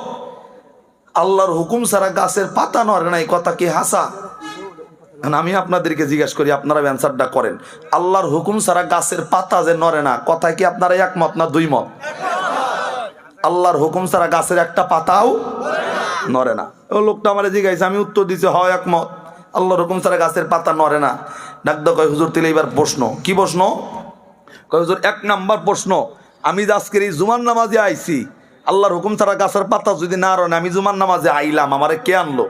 আল্লাহর হুকুম ছাড়া গাছের পাতা নড়ে না, এই কথা কি হাসা? আমি আপনাদেরকে জিজ্ঞাসা করি, আপনারা অ্যান্সারটা করেন। আল্লাহর হুকুম ছাড়া গাছের পাতা যে নড়ে না, কথা কি আপনারা একমত না দুই মত? আল্লাহর হুকুম ছাড়া গাছের একটা পাতাও নড়ে না। ও লোকটা আমার জিজ্ঞাসা, আমি উত্তর দিচ্ছি হয় একমত, আল্লাহর হুকুম ছাড়া গাছের পাতা নড়ে না। ডাকদা কয়, হুজুর তাহলে এবার প্রশ্ন কি? প্রশ্ন কয়, হুজুর এক নাম্বার প্রশ্ন, আমি যে আজকের এই জুমার নামাজে আইছি, আল্লাহর হুকুম ছাড়া গাছের পাতা যদি না নড়ে, আমি জুমার নামাজে আইলাম, আমারে কে আনলো?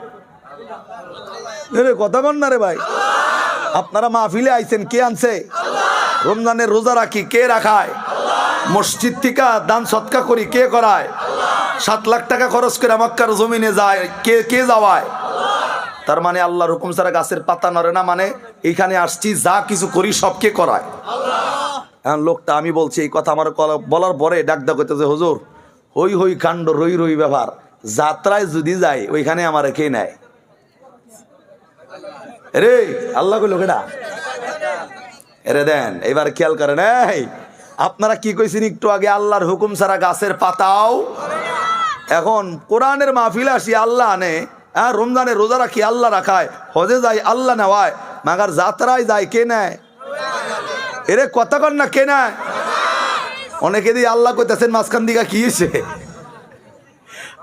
রে কথা কন না রে ভাই, আপনারা মাহফিলে আইছেন, কে আনছে? রমজানের রোজা রাখি, কে রাখায়? মসজিদ থেকে দান সৎকা করি, কে করায়? 7 লাখ টাকা খরচ করে মক্কার জমিনে যায়, কে কে যাওয়ায়? তার মানে আল্লাহর হুকুম ছাড়া গাছের পাতা নড়ে না, মানে এইখানে আসছি যা কিছু করি সব কে করায়? এখন লোকটা, আমি বলছি এই কথা আমার বলার পরে ডাকদা কইতেছে, হুজুর হই হই কাণ্ড রই রই ব্যাপার, যাত্রায় যদি যাই ওইখানে আমার কে নেয়? রে আল্লাহ কই লোকেরা এরে দেন, এবার খেয়াল করেন। এই আপনারা কি কইছেন একটু আগে? আল্লাহর হুকুম ছাড়া গাছের পাতাও। এখন কোরআনের মাহফিলে আসি আল্লাহ আনে, হ্যাঁ, রমজানে রোজা রাখি আল্লাহ রাখায়, হজে যাই আল্লাহ নেওয়ায়, মাগার যাত্রায় যায় কে নেয়? এরে কথা কন না, কে নেয়? অনেকে দিয়ে আল্লাহ কইতেছেন মাঝখান দিকে কি হয়েছে?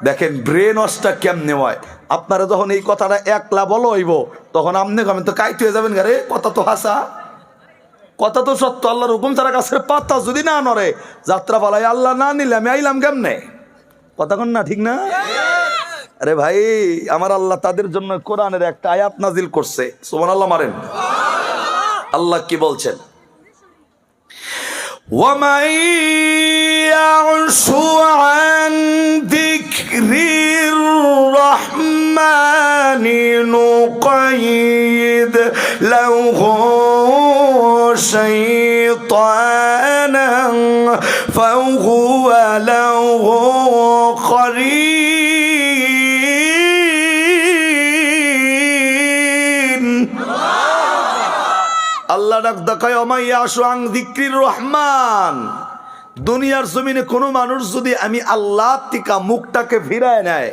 দেখেন ব্রেন ওয়াশটা কেমনে হয়। আপনারা যখন এই কথাটা একলা বলো হইব, তখন আপনি আমি তো কাইতে হয়ে যাবেন, গারে কথা তো হাসা, কথা তো সত্য। আল্লাহর হুকুম ছাড়া গাছের পাতা যদি না নড়ে, যাত্রা পালাই আল্লাহ না নিলে আমি আইলাম কেমনে? কথা কন না, ঠিক না? আরে ভাই, আমার আল্লাহ তাদের জন্য কোরআনের একটা আয়াত নাজিল করছে, সুবহানাল্লাহ মারেন। আল্লাহ কি বলছেন? وَمَن يَعْشُ عَن ذِكْرِ الرَّحْمَنِ نُقَيِّضْ لَهُ شَيْطَانًا فَهُوَ لَهُ قَرِينٌ। আল্লাহ ডাক দেখায় ওমাই ইয়াশু আন যিকরির রহমান। দুনিয়ার জমিনে কোনো মানুষ যদি আমি আল্লাহ থেকে মুখটাকে ফিরায় নেয়,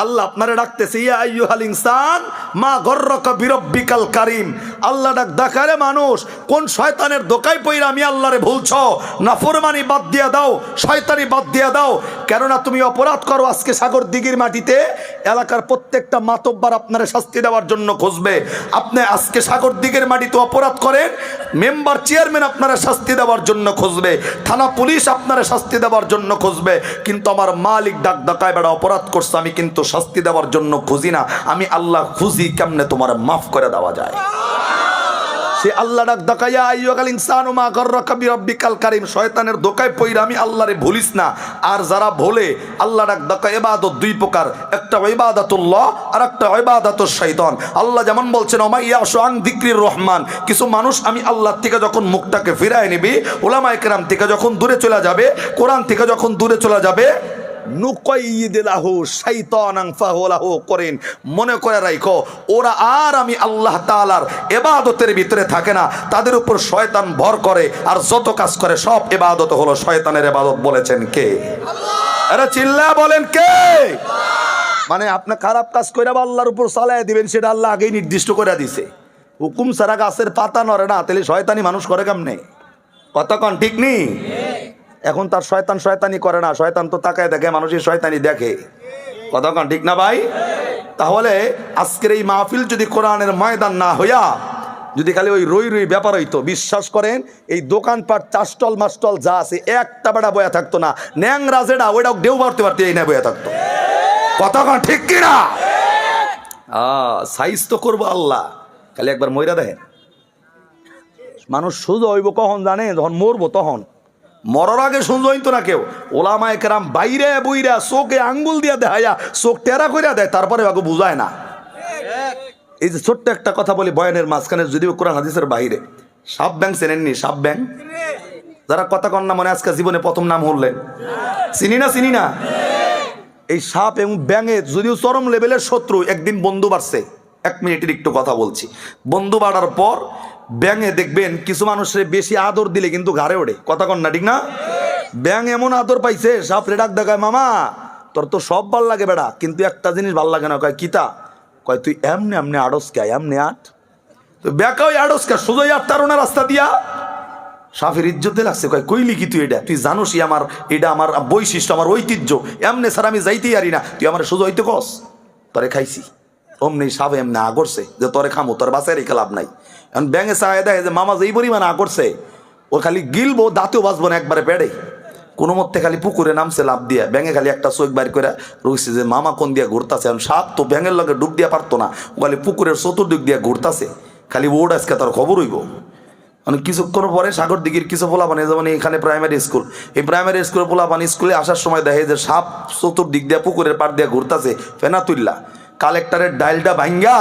আল্লাহ আপনারা ডাকতেছে ইয়া আইয়ুহাল ইনসান মা গররাকা বিরব্বিকাল কারীম। আল্লাহ ডাক দেখারে মানুষ, কোন শয়তানের দোকায় পইরা আমি আল্লাহরে ভুলছো? নাফরমানি বাদ দিয়া দাও, শয়তানি বাদ দিয়া দাও। কেননা তুমি অপরাধ করো। আজকে সাগর দিঘির মাটিতে এলাকার প্রত্যেকটা মাতব্বার আপনারা শাস্তি দেওয়ার জন্য খুঁজবে। আপনি আজকে সাগর দিঘির মাটিতে অপরাধ করেন, মেম্বার চেয়ারম্যান আপনারা শাস্তি দেওয়ার জন্য খুঁজবে, থানা পুলিশ আপনারা শাস্তি দেওয়ার জন্য খুঁজবে। কিন্তু আমার মালিক ডাক ডাকায় বেড়া অপরাধ করছে, আমি কিন্তু শাস্তি দেওয়ার জন্য খুঁজি না, আমি আল্লাহ খুঁজি কেমনে তোমার মাফ করে দেওয়া যায়। সে আল্লাহ ডাক ডাকায়া আইয়ুহাল ইনসানু মা গররাকা বিরব্বিকাল কারীম, শয়তানের দোকায় পইরা আমি আল্লাহরে ভুলিস না। আর যারা ভোলে, আল্লাহ ডাক ডাকায় ইবাদত দুই প্রকার, একটা ইবাদাতুল্লাহ আর একটা ইবাদাতুশ শয়তান। আল্লাহ যেমন বলছেন ওমাই ইয়াশু আন যিকরির রহমান, কিছু মানুষ আমি আল্লাহ থেকে যখন মুখটাকে ফিরায় নিবি, উলামায়ে কেরাম থেকে যখন দূরে চলে যাবে, কোরআন থেকে যখন দূরে চলে যাবে, নুকাইয়িদ লাহু শাইতানান ফাহুয়া লাহু করিন। মনে করে রাখো, ওরা আর আমি আল্লাহ তাআলার ইবাদতের ভিতরে থাকে না, তাদের উপর শয়তান ভর করে, আর যত কাজ করে সব ইবাদত হলো শয়তানের ইবাদত। বলেছেন কে? আল্লাহ। আরে চিল্লা বলেন কে? মানে আপনি খারাপ কাজ কইরা আল্লাহর উপর চালায় দিবেন, সেটা আল্লাহ আগেই নির্দিষ্ট করে দিয়েছে। হুকুম ছাড়া গাছের পাতা নড়ে না, তাহলে শয়তানি মানুষ করে কেমনে? কথা কন ঠিক নেই? এখন তার শয়তান শয়তানি করে না, শয়তান তো তাকায় দেখে, মানুষের শয়তানি দেখে। কথা কন ঠিক না ভাই? তাহলে আজকের এই মাহফিল যদি কোরআনের ময়দান না হইয়া যদি খালি ওই রই রই ব্যাপার হইতো, বিশ্বাস করেন এই দোকানপাট চাষটল মাস্টল যা আছে একটা বেড়া বয়া থাকতো না। ন্যাংরা যেটা ওইটাও দেও পারতে পারতে এই না বয়া থাকতো। কথা কন ঠিক কিনা? সাইজ তো করবো আল্লাহ, খালি একবার মইরা দেখেন। মানুষ সোজা হইব কখন জানে? যখন মরবো তখন। মরার আগে সুন্দর হইতো না কেউ। ওলামায়ে কেরাম বাইরে বইরা চোখে আঙ্গুল দিয়া দেখাইয়া চোখ টেরা কইরা দেয়, তারপরে আগে বুঝায় না। এই যে ছোট্ট একটা কথা বলি বয়ানের মাঝখানে, যদিও কোরআন হাদিসের বাইরে, সাপ ব্যাং চেনেননি? সাপ ব্যাং যারা কথা কন না, মানে আজকে জীবনে প্রথম নাম হলেন, চিনি না? চিনি না? এই সাপ এবং ব্যাঙে যদিও চরম লেভেলের শত্রু, একদিন বন্ধু বাড়ছে। 1 মিনিটের একটু কথা বলছি। বন্ধু বাড়ার পর ব্যাঙে দেখবেন কিছু মানুষের বেশি আদর দিলে কিন্তু ঘাড়ে ওঠে। কথা কন না, ঠিক না? ব্যাঙ এমন আদর পাইছে, সাপ রে ডাক দেখায়, মামা তোর তো সব ভাল লাগে বেড়া, কিন্তু একটা জিনিস ভাল লাগে না। কয় কিতা? কয় তুই এমনি এমনি আড়স কে, এমনি আট। তো ব্যাকা ওই আড়স কে, সোজাই আটটার না রাস্তা দিয়া। সাপের ইজ্জতে লাগছে, কয় কইলি কি তুই? এটা তুই জানোসই আমার, এটা আমার বৈশিষ্ট্য, আমার ঐতিহ্য, এমনি স্যার আমি যাইতেই পারি না, তুই আমার সোজা হইতে কস। তরে খাইছি। অমনি সাপ এমনি আগরছে যে তোরে খামো, তোর বাসায় রেখে লাভ নাই। এখন ব্যাঙে চায় দেয় যে মামা যেই পরিমাণ আগরছে, ও খালি গিলবো, দাঁতেও বাঁচবো না, একবারে পেড়ে কোনো মধ্যে খালি পুকুরে নামছে লাভ দিয়া। ব্যাঙে খালি একটা চোখ বাইর করে রুইছে যে মামা কোন দিয়া ঘুরতাছে। এখন সাপ তো ব্যাঙের লগে ডুব দিয়া পারতো না, ও খালি পুকুরের চতুর্দিক দিয়া ঘুরতাছে, খালি ওড আজকে তার খবর হইব। মানে কিছুক্ষণ পরে সাগর দিঘির কিছু পোলাপান, যেমন এখানে প্রাইমারি স্কুল, এই প্রাইমারি স্কুলের পোলাপান স্কুলে আসার সময় দেখে যে সাপ চতুর্দিক দিয়া পুকুরের পাড় দিয়া ঘুরতাছে, ফেনা তুললা। কালেক্টরের ডাইলটা ভাঙ্গা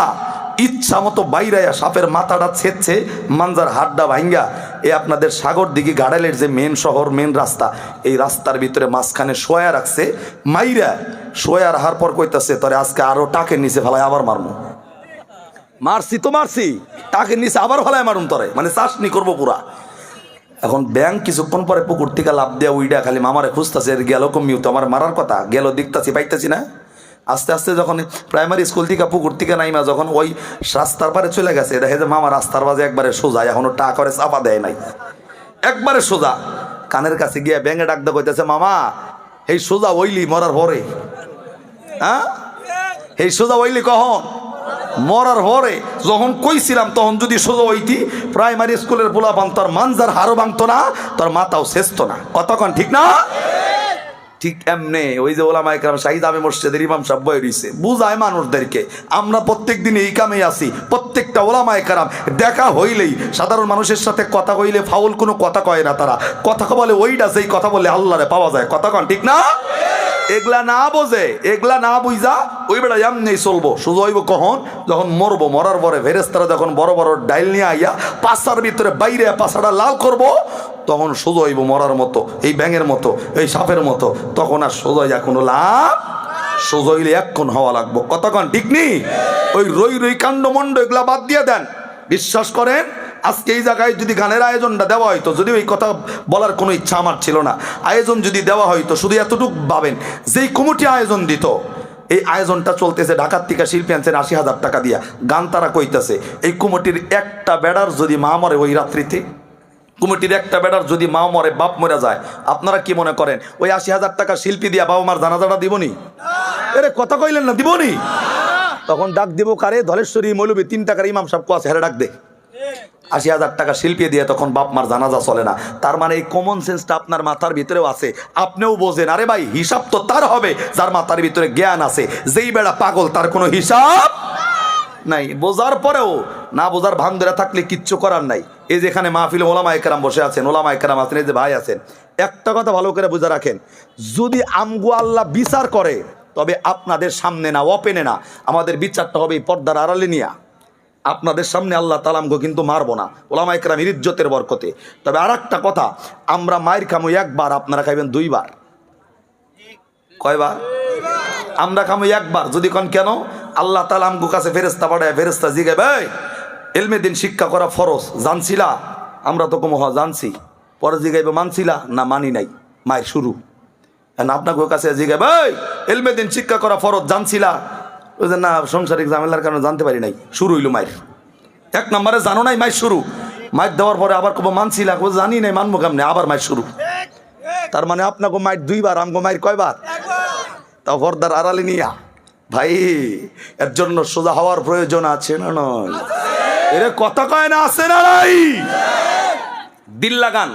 ইচ্ছা মতো বাইরাইয়া সাপের মাথাটা ছেদছে, মাঞ্জার হাড্ডা ভাঙ্গা এ আপনাদের সাগর দিঘি গাড়ালের যে মেন শহর, মেন রাস্তা, এই রাস্তার ভিতরে মাঝখানে শোয়া রাখছে। মাইরা শোয়া রাখার পর কইতাছে তোরে আজকে আরো টাকের নিচে ফেলায় আবার মারমু। মারছি তো মারছি, টাকের নিচে আবার ফেলায় মারুম তরে, মানে চাষনি করবো পুরা। এখন ব্যাংক কিছুক্ষণ পরে পুকুর থেকে লাভ দেয়া উইডা খালি মামারে খুঁজতেছে, গেল কমিউ তো আমার মারার কথা, গেল দেখতাছি পাইতেছি না। আস্তে আস্তে যখন প্রাইমারি স্কুল থেকে পুকুর থেকে নাইমা যখন ওই রাস্তার পারে চলে গেছে, দেখে যে মামা রাস্তার বাজে একবারে সোজা, এখনো টা করে চাপা দেয় নাই, একবারে সোজা। কানের কাছে গিয়ে ব্যাঙে ডাক দা কইতেছে মামা এই সোজা ওইলি মরার পরে। হ্যাঁ, এই সোজা হইলি কখন? মরার পরে। যখন কইছিলাম তখন যদি সোজা হইতি, প্রাইমারি স্কুলের পোলাপান তোর মানজার হারও ভাঙতো না, তোর মাথাও শেষত না। কতক্ষণ ঠিক না? ঠিক এমনি ওই যে ওলামা একরাম শাহিদ আমি মসজিদের ইমাম সাহেব বই রইছে, বুঝায় মানুষদেরকে আমরা প্রত্যেক দিন এই কামেই আছি। প্রত্যেকটা ওলামা একরাম দেখা হইলেই সাধারণ মানুষের সাথে কথা কইলে ফাউল কোনো কথা কয় না, তারা কথা বলে ওইটা যেই কথা বলে আল্লাহরে পাওয়া যায়। কতক্ষণ ঠিক না? এগুলা না বোঝে, এগুলা না বুঝা ওই বেড়া এমনি চলবো। সোজা হইব কখন? যখন মরবো। মরার পরে ফেরেশতারা যখন বড় বড় ডাইল নিয়ে আইয়া পাশার ভিতরে বাইরে পাশাটা লাল করব, তখন সোজা হইব মরার মতো, এই ব্যাঙের মতো, এই সাপের মতো। তখন আর সোজা যা কোনো লাভ, সোজা হইলে এক্ষণ হওয়া লাগবো। কতক্ষণ ঠিক নি? ওই রই রই কাণ্ড মন্ড এগুলা বাদ দিয়ে দেন। বিশ্বাস করেন, আজকে এই জায়গায় যদি গানের আয়োজনটা দেওয়া হয়তো, যদি ওই কথা বলার কোনো ইচ্ছা আমার ছিল না, আয়োজন যদি দেওয়া হয়তো শুধু এতটুকু ভাবেন, যেই কমিটি আয়োজন দিত, এই আয়োজনটা চলতেছে ঢাকার থেকে শিল্পী আনছেন 80,000 টাকা দিয়া, গান তারা কইতেছে, এই কমিটির একটা বেড়ার যদি মা মরে ওই রাত্রিতে, কমিটির একটা বেড়ার যদি মা মরে, বাপ মরে যায়, আপনারা কি মনে করেন ওই 80,000 টাকা শিল্পী দিয়া বাবা মার জানাজাটা দিবনি? এরে কথা কইলেন না, দিবনি? তখন ডাক দিব কারে? ধলেশ্বরী মৌলবী 3 টাকার ইমাম সাহেব আছে, হেরে ডাক দে। 80,000 টাকা শিল্পী দিয়ে তখন বাপ মার জানাজা চলে না। তার মানে এই কমন সেন্সটা আপনার মাথার ভিতরেও আছে, আপনিও বোঝেন। আরে ভাই, হিসাব তো তার হবে যার মাথার ভিতরে জ্ঞান আছে। যেই বেড়া পাগল তার কোনো হিসাব নাই। বোঝার পরেও না বোঝার ভান ধরে থাকলে কিচ্ছু করার নাই। এই যে এখানে মাহফিলে ওলামা একরাম বসে আছেন, ওলামা একরাম আছেন, এই যে ভাই আছেন, একটা কথা ভালো করে বুঝে রাখেন, যদি আমগো আল্লাহ বিচার করে তবে আপনাদের সামনে না, ওপেনে না, আমাদের বিচারটা হবে এই পর্দার আড়ালে নিয়া। আপনাদের সামনে আল্লাহ তাআলা আমগো কিন্তু মারবো না, ওলামা একরামের ইজ্জতের বরকতে। তবে আর একটা কথা, আমরা মায়ের খামো একবার, আপনারা খাইবেন 2 বার। কয়বার? আমরা খামো একবার। যদি কোন কেন? আল্লাহ তাআলা আমগো কাছে ফেরেশতা পাঠায়, ফেরেশতা জিগায়, ভাই ইলমে দিন শিক্ষা করা ফরজ, জানছিলা? আমরা তো কম জানছি। পরে জিগাইবে মানছিলা? না মানি নাই। মায়ের শুরু। আপনার কাছে জিগায়, ভাই ইলমে দিন শিক্ষা করা ফরজ, জানছিলা? না সংসারিক ঝামেলার কারণে জানতে পারি নাই। শুরু হইল মায়ের। 1 নম্বরে জানো নাই, মায়ের শুরু। মায়ের দেওয়ার পরে আবার কব মানছিলা? জানি নাই, মানবো কেমনে? আবার মায়ের শুরু। তার মানে আপনাকে মায়ের 2 বার, আমগো মায়ের কয়বার? তা পর্দার আড়ালে নিয়া ভাই, এর জন্য সোজা হওয়ার প্রয়োজন আছে না নয়? এর কথা কয় না, আছে না নাই? দিল লাগান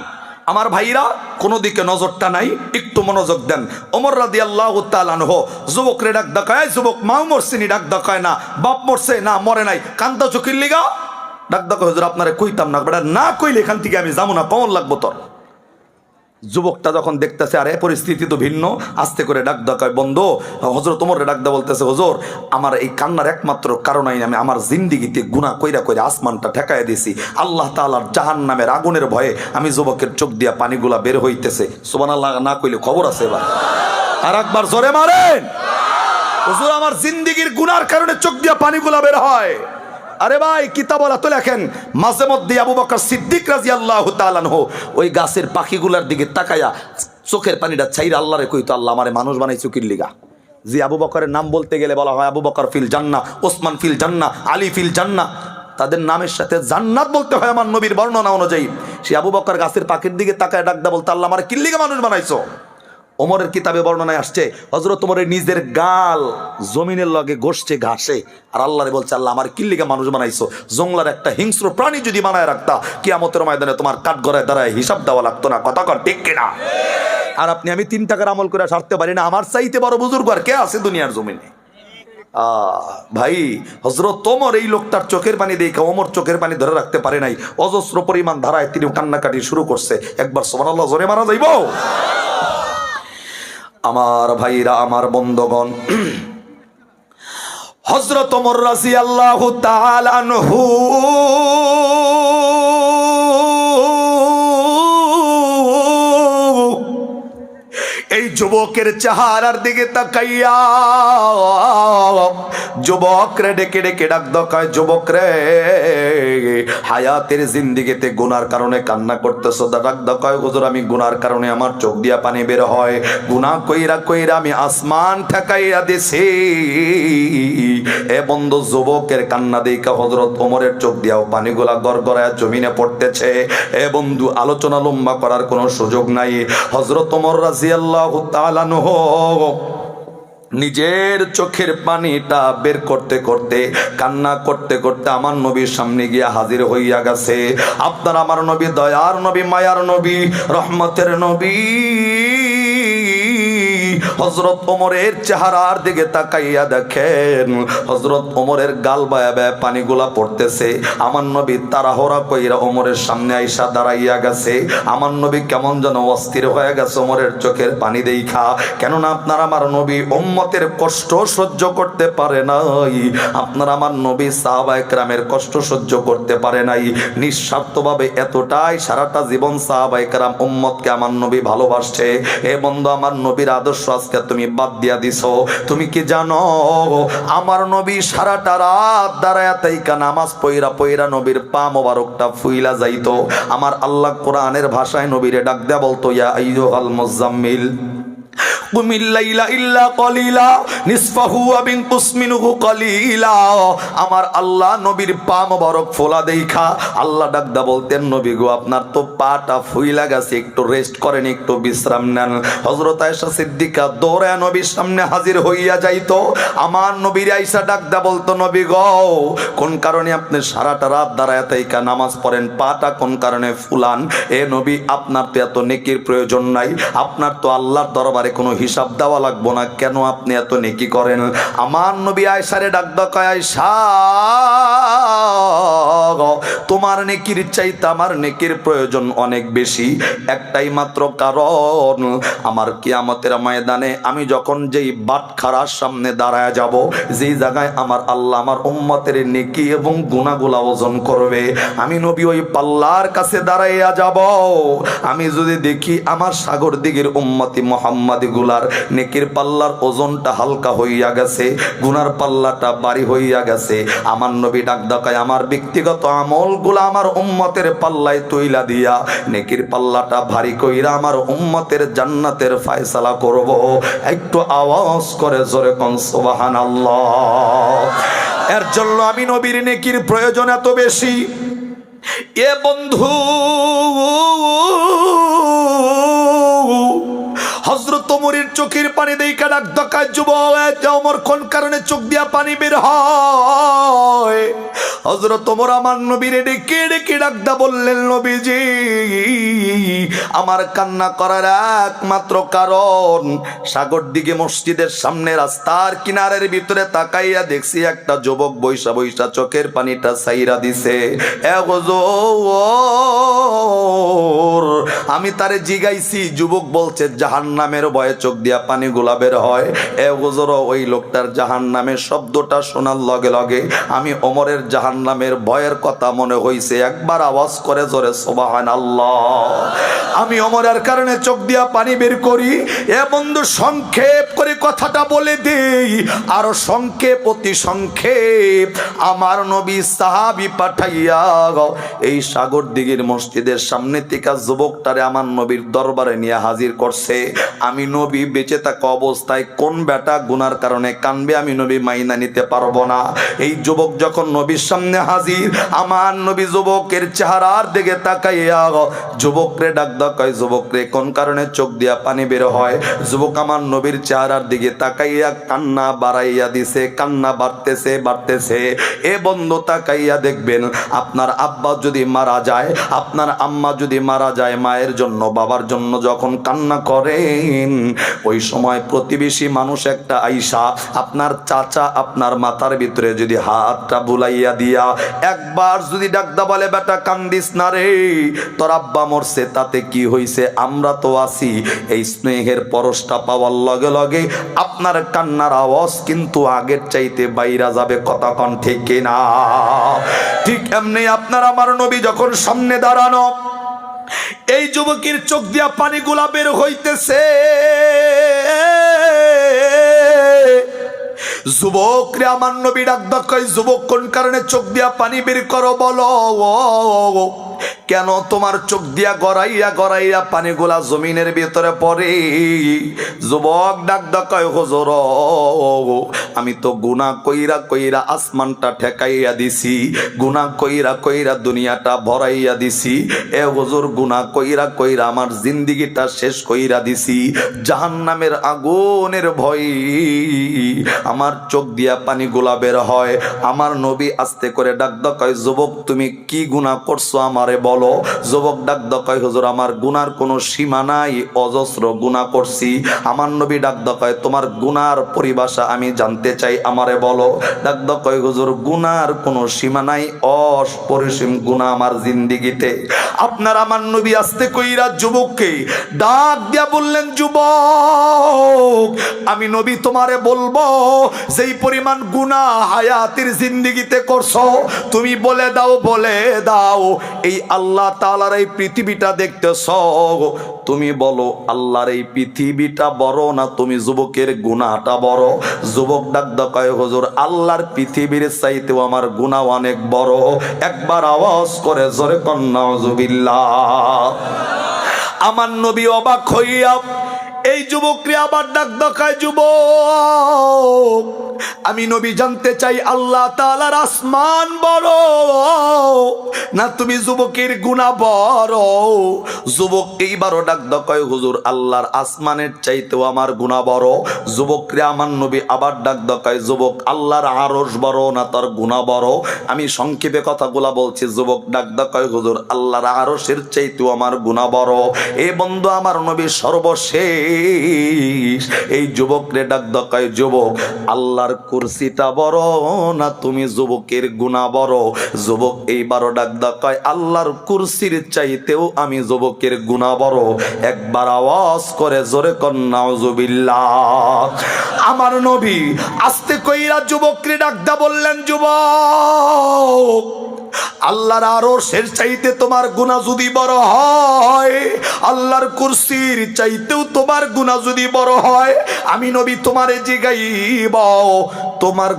আমার ভাইরা, কোনো দিকে নজরটা নাই, একটু মনোযোগ দেন। ওমর রাদিয়াল্লাহু তাআলা আনহু যুবকরে ডাক দেখায়, যুবক মা মরছিনি, ডাক দেখায় না বাপ মরছে, না মরে নাই, কান্দা চোখের লিগা ডাক দেখা, হুজুর আপনারে কইতাম না, বেটা না কইলে এখান থেকে আমি যাবো না, পাওয়ার লাগবো তোর। যুবকটা যখন দেখতেছে আরে পরিস্থিতি তো ভিন্ন, আস্তে করে ডাক দেখায়, বন্ধু হযরত ওমর ডাক দা বলতেছে, হুজুর আমার এই কান্নার একমাত্র কারণই আমি আমার জিন্দেগিতে গুনাহ কইরা কইরা আসমানটা ঠেকায় দিয়েছি। আল্লাহ তাআলার জাহান্নামের আগুনের ভয়ে আমি যুবকের চোখ দিয়া পানিগুলা বের হইতেছে। সুবহানাল্লাহ না কইলে খবর আছে। এবার আর একবার জোরে মারেন, হুজুর আমার জিন্দেগির গুনার কারণে চোখ দিয়া পানিগুলা বের হয়। আরে ভাই কিতাবলা তো লেখেন, মাঝে মধ্যে আবু বকর সিদ্দিক রাদিয়াল্লাহু তাআলা আনহু ওই গাছের পাখিগুলার দিকে তাকায়া চোখের পানিটা ছাইরা আল্লাহরে কইতো, আল্লাহ আমারে মানুষ বানাই চোখের লিগা। যে আবু বকরের নাম বলতে গেলে বলা হয় আবু বকর ফিল জান্নাহ, ওসমান ফিল জান্নাহ, আলী ফিল জান্নাহ, তাদের নামের সাথে জান্নাত বলতে হয় আমার নবীর বর্ণনা অনুযায়ী। সে আবু বকর গাছের পাখির দিকে তাকায় ডাকদা বলতো, আল্লাহ আমারে কিল লিগা মানুষ বানাইছো। ওমরের কিতাবে বর্ণনায় আসছে, হযরত ওমরের নিজের গাল জমিনের লগে ঘষছে ঘাসে, আর আল্লাহরে বলছে, আল্লাহ আমার কিল্লিগা মানুষ বানাইছো। জংলার একটা হিংস্র প্রাণী যদি বানায় রাখতা, কিয়ামতের ময়দানে তোমার কাঠগড়ায় দাঁড়ায় হিসাব দেওয়া লাগতো না। কথা কন ঠিক কিনা? আর আপনি আমি 3 টাকার আমল করে সারতে পারি না, আমার চাইতে বড় বুজুর্গ আর কে আছে দুনিয়ার জমিনে? ভাই হযরত ওমর এই লোকটার চোখের পানি দেখে ওমর চোখের পানি ধরে রাখতে পারে নাই, অজস্র পরিমাণ ধারায় তিনি কান্নাকাটি শুরু করছে। একবার সুবহানাল্লাহ জোরে মারা যাইব? আমার ভাইরা, আমার বন্ধুগণ, হযরত ওমর রাদিয়াল্লাহু তাআলা আনহু এই যুবকের চেহারার দিকে তাকাইয়া যুবকরে ডেকে ডেকে ডাক দেখায়, যুবক রে হায়াতের জিন্দেগিতে গুনার কারণে কান্না করতেছ, ডাক দেখায়, হুজুর আমি গুনার কারণে আমার চোখ দিয়া পানি বের হয়, গুনাহ কইরা কইরা আমি আসমান ঠেকাইয়া দিছি। এ বন্ধু, যুবকের কান্না দেখে হযরত ওমরের চোখ দিয়াও পানিগুলা গড়গড়ায় জমিনে পড়তেছে। এ বন্ধু, আলোচনা লম্বা করার কোনো সুযোগ নাই। হযরত ওমর রাদিয়াল্লাহু তাআলা আনহু নিজের চোখের পানিটা বের করতে করতে, কান্না করতে করতে আমার নবীর সামনে গিয়ে হাজির হইয়া গেছে। আপনার আমার নবী দয়ার নবী, মায়ার নবী, রহমতের নবী হযরত ওমরের চেহারার দিকে তাকাইয়া দেখেন, হযরত ওমরের গাল বায়া বায়া পানিগুলা পড়তেছে। আমার নবী তাড়াহুড়া কইরা ওমরের সামনে আইসা দাঁড়াইয়া গেছে। আমার নবী কেমন যেন অস্থির হয়ে গেছে ওমরের চোখের পানি দেখা। কেননা আপনার আমার নবী উম্মতের কষ্ট সহ্য করতে পারে নাই, আপনার আমার নবী সাহাবায়ে কেরামের কষ্ট সহ্য করতে পারে নাই। নিঃস্বার্থভাবে এতটাই সারাটা জীবন সাহাবায়ে কেরাম উম্মতকে আমার নবী ভালোবাসছে। এ বন্ধু, আমার নবীর আদর্শ আজকে তুমি বাদ দিয়া দিছো। তুমি কি জানো আমার নবী সারাটা রাত দাঁড়ায়া তাইকা নামাজ পইরা পইরা নবীর পা মোবারকটা ফুইলা যাইতো। আমার আল্লাহ কোরআনের ভাষায় নবীরে ডাক দেয়া বলতো, ইয়া আইয়ুহাল মুজাম্মিল কুমিল লাইলা ইল্লা কলিলা নিসফাহু ওয়া বিনকুস মিনহু কলিলা। আমার আল্লাহ নবীর পা মোবারক ফোলা দেইখা আল্লাহ ডাকদা বলতেন, নবী গো আপনার তো পাটা ফুইলা গেছে, একটু রেস্ট করেন, একটু বিশ্রাম নেন। হযরত আয়েশা সিদ্দিকা দৌড়ে নবীর সামনে হাজির হইয়া যাইতো। আমার নবীর আয়েশা ডাকদা বলতো, নবী গো কোন কারণে আপনি সারাটা রাত দাঁড়ায় তাইকা নামাজ পড়েন, পাটা কোন কারণে ফুলান? এ নবী আপনার তো এত নেকির প্রয়োজন নাই, আপনার তো আল্লাহর দরবারে কোনো হিসাব দেওয়া লাগবো না, কেন আপনি এত নেকি করেন? আমার নবী আয়েশারে ডাকদা কয়, আয়েশা তোমার নেকির চাইতে আমার নেকির প্রয়োজন অনেক বেশি। একটাই মাত্র কারণ, আমার কিয়ামতের ময়দানে আমি যখন যেই বাটখারার সামনে দাঁড়ায় যাব, যেই জায়গায় আমার আল্লাহ আমার উম্মতের নেকি এবং গুনাহগুলা ওজন করবে, আমি নবী ওই পাল্লার কাছে দাঁড়াইয়া যাব। আমি যদি দেখি আমার সাগর দিগের উম্মতি মুহাম্মাদি গুলার নেকির পাল্লার ওজনটা হালকা হইয়া গেছে, গুনার পাল্লাটা ভারী হইয়া গেছে, আমার নবী ডাকদা কয়, আমার ব্যক্তিগত আমলগুলা আমার উম্মতের পাল্লায় তুইলা দিয়া নেকির পাল্লাটা ভারী কইরা আমার উম্মতের জান্নাতের ফয়সালা করব। একটু আওয়াজ করে জোরে কোন সুবহানাল্লাহ। এর জন্য আমি নবীর নেকির প্রয়োজন এত বেশি। এ বন্ধু, হযরত ওমরের চোখের পানি দেইখা ডাক দকায়, যুবক ওমর কোন কারণে চোখ দিয়া পানি বের হয়? হযরত ওমর আমার নবীরে ডেকে ডেকে ডাকদা বললেন, নবীজি আমার কান্না করার একমাত্র কারণ, সাগর দিকে মসজিদের সামনে রাস্তার কিনারের ভিতরে তাকাইয়া দেখছি একটা যুবক বৈশা বৈশা চোখের পানিটা ছাইরা দিছে। আমি তারে জিগাইছি, যুবক বলছে জাহান্নামের ভয়ে চোখ দিয়া পানি গুলা বের হয়। এ হুজুর, ওই লোকটার জাহান্নামের শব্দটা শোনার লগে লগে আমি ওমরের জাহান্নামের ভয়ের কথা মনে হইছে। একবার আওয়াজ করে জোরে সুবহানাল্লাহ। আমি ওমরের কারণে চোখ দিয়া পানি বের করি। এ বন্ধু, সংক্ষেপ করে কথাটা বলে দেই, আরো সংক্ষেপ অতি সংক্ষেপ। আমার নবী সাহাবী পাঠাইয়া এই সাগর দিঘির মসজিদের সামনে থেকে যুবকটারে আমার নবীর দরবারে নিয়ে হাজির করছে। আমি নবী বেঁচে থাকা অবস্থায় কোন বেটা গুনার কারণে কানবে আমি নবী মাইনা নিতে পারবো না। এই যুবক যখন নবীর সামনে হাজির, আমার নবী যুবকের চেহারার দিকে তাকাইয়া যুবকরে ডাকদা কয়, যুবকরে কোন কারণে চোখ দিয়া পানি বের হয়? যুবক আমার নবীর চেহারার দিকে তাকাইয়া কান্না বাড়াইয়া দিছে, কান্না বাড়তেছে বাড়তেছে। এ বন্ধু তাকাইয়া দেখবেন, আপনার আব্বা যদি মারা যায়, আপনার আম্মা যদি মারা যায়, মায়ের জন্য বাবার জন্য যখন কান্না করেন, ওই সময় প্রতিবেশী মানুষ একটা আইসা আপনার চাচা আপনার মাথার ভিতরে যদি হাতটা বুলাইয়া দিয়া একবার যদি ডাকদা বলে, বেটা কান্দিস না রে, তোর আব্বা মরছে, তাতে কি হইছে, আমরা তো আছি। এই স্নেহের পরশটা পাওয়ার লগে লগে আপনার কান্নার আওয়াজ কিন্তু আগের চাইতে বাইরা যাবে। কথা কন ঠিক কিনা? ঠিক এমনি আপনার আমার নবী যখন সামনে দাঁড়ানো, এই যুবকের চোখ দিয়া পানিগুলা বের হইতেছে। যুবক রে আমার নবী ডাক কয়, যুবক কোন কারণে চোখ দিয়া পানি বের করো বলো? কেন তোমার চোখ দিয়া গড়াইয়া গড়াইয়া পানিগুলা জমিনের ভিতরে পড়ে? যুবক ডাক ডাকায়, হুজুর আমি তো গুনাহ কইরা কইরা আসমানটা ঠেকাইয়া দিছি, গুনাহ কইরা কইরা দুনিয়াটা ভরাইয়া দিছি, এ হুজুর গুনাহ কইরা কইরা আমার জিন্দেগিটা শেষ কইরা দিছি। জাহান্নামের আগুনের ভয় আমার চোখ দিয়া পানিগুলা বের হয়। আমার নবী আস্তে করে ডাক ডাকায়, যুবক তুমি কি গুনাহ করছো আমারে বলো। যুবক ডাক ডাকায়, হুজুর আমার গুনার কোনো সীমা নাই, অজস্র গুনাহ করছি। আমার নবী ডাক ডাকায়, তোমার গুনার পরিভাষা আমি জানতে চাই, আমারে বলো। ডাক ডাকায়, হুজুর গুনার কোনো সীমা নাই, অপরিসীম গুনাহ আমার জিন্দেগিতে। আপনার আমার নবী আস্তে কইরা যুবককে ডাক দিয়া বললেন, যুবক আমি নবী তোমারে বলবো যেই পরিমাণ গুনাহ হায়াতের জিন্দেগিতে করছো, তুমি বলে দাও, বলে দাও এই আল্লাহ তাআলার এই পৃথিবীটা দেখতেছো, তুমি বলো আল্লাহর এই পৃথিবীটা বড় না তুমি যুবকের গুনাহটা বড়? যুবক ডাক ডাকায়, হুজুর আল্লাহর পৃথিবীর চাইতেও আমার গুনাহ অনেক বড়। একবার আওয়াজ করে জোরে কন নাউজুবিল্লাহ। আমার নবী অবাক হইয়া এই যুবকরে আবার ডাক ডাকায়, যুবক আমি নবী জানতে চাই আল্লাহ তাআলার আসমান বড় না তুমি যুবকের গুনাহ বড়? যুবক এইবারও ডাক ডাকায়, হুজুর আল্লাহর আসমানের চাইতেও আমার গুনাহ বড়। যুবকরে আমার নবী আবার ডাক ডাকায়, যুবক আল্লাহর আরশ বড় না তার গুনাহ বড়? আমি সংক্ষেপে কথাগুলা বলছি। যুবক ডাক ডাকায়, হুজুর আল্লাহর আরশের চাইতেও আমার গুনাহ বড়। এ বন্ধু আমার নবী সর্বশেষ এই যুবকরে ডাক ডাকায়, যুবক আল্লাহর কুরসিটা বড় না তুমি যুবকের গুনাহ বড়? যুবক এইবারও ডাক ডাকায়, আল্লাহর কুরসির চাইতেও আমি যুবকের গুনাহ বড়। একবার আওয়াজ করে জোরে কন নাউজুবিল্লাহ। আমার নবী আস্তে কইরা যুবকরে ডাকদা বললেন, যুবক আল্লাহর আরশের চাইতে তোমার গুনাহ যদি বড় হয়, আল্লাহর কুরসির চাইতেও তোমার গুনাহ যদি বড় হয়, আমি নবী তোমারে জিগাইব তোমার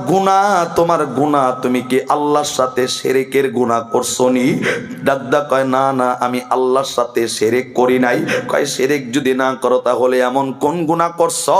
গুনাহ তুমি কি আল্লাহর সাথে শিরকের গুনাহ করছো নি? ডাকদা কয়, না না আমি আল্লাহর সাথে শিরক করি নাই। কয় শিরক যদি না করো তাহলে এমন কোন গুনাহ করছো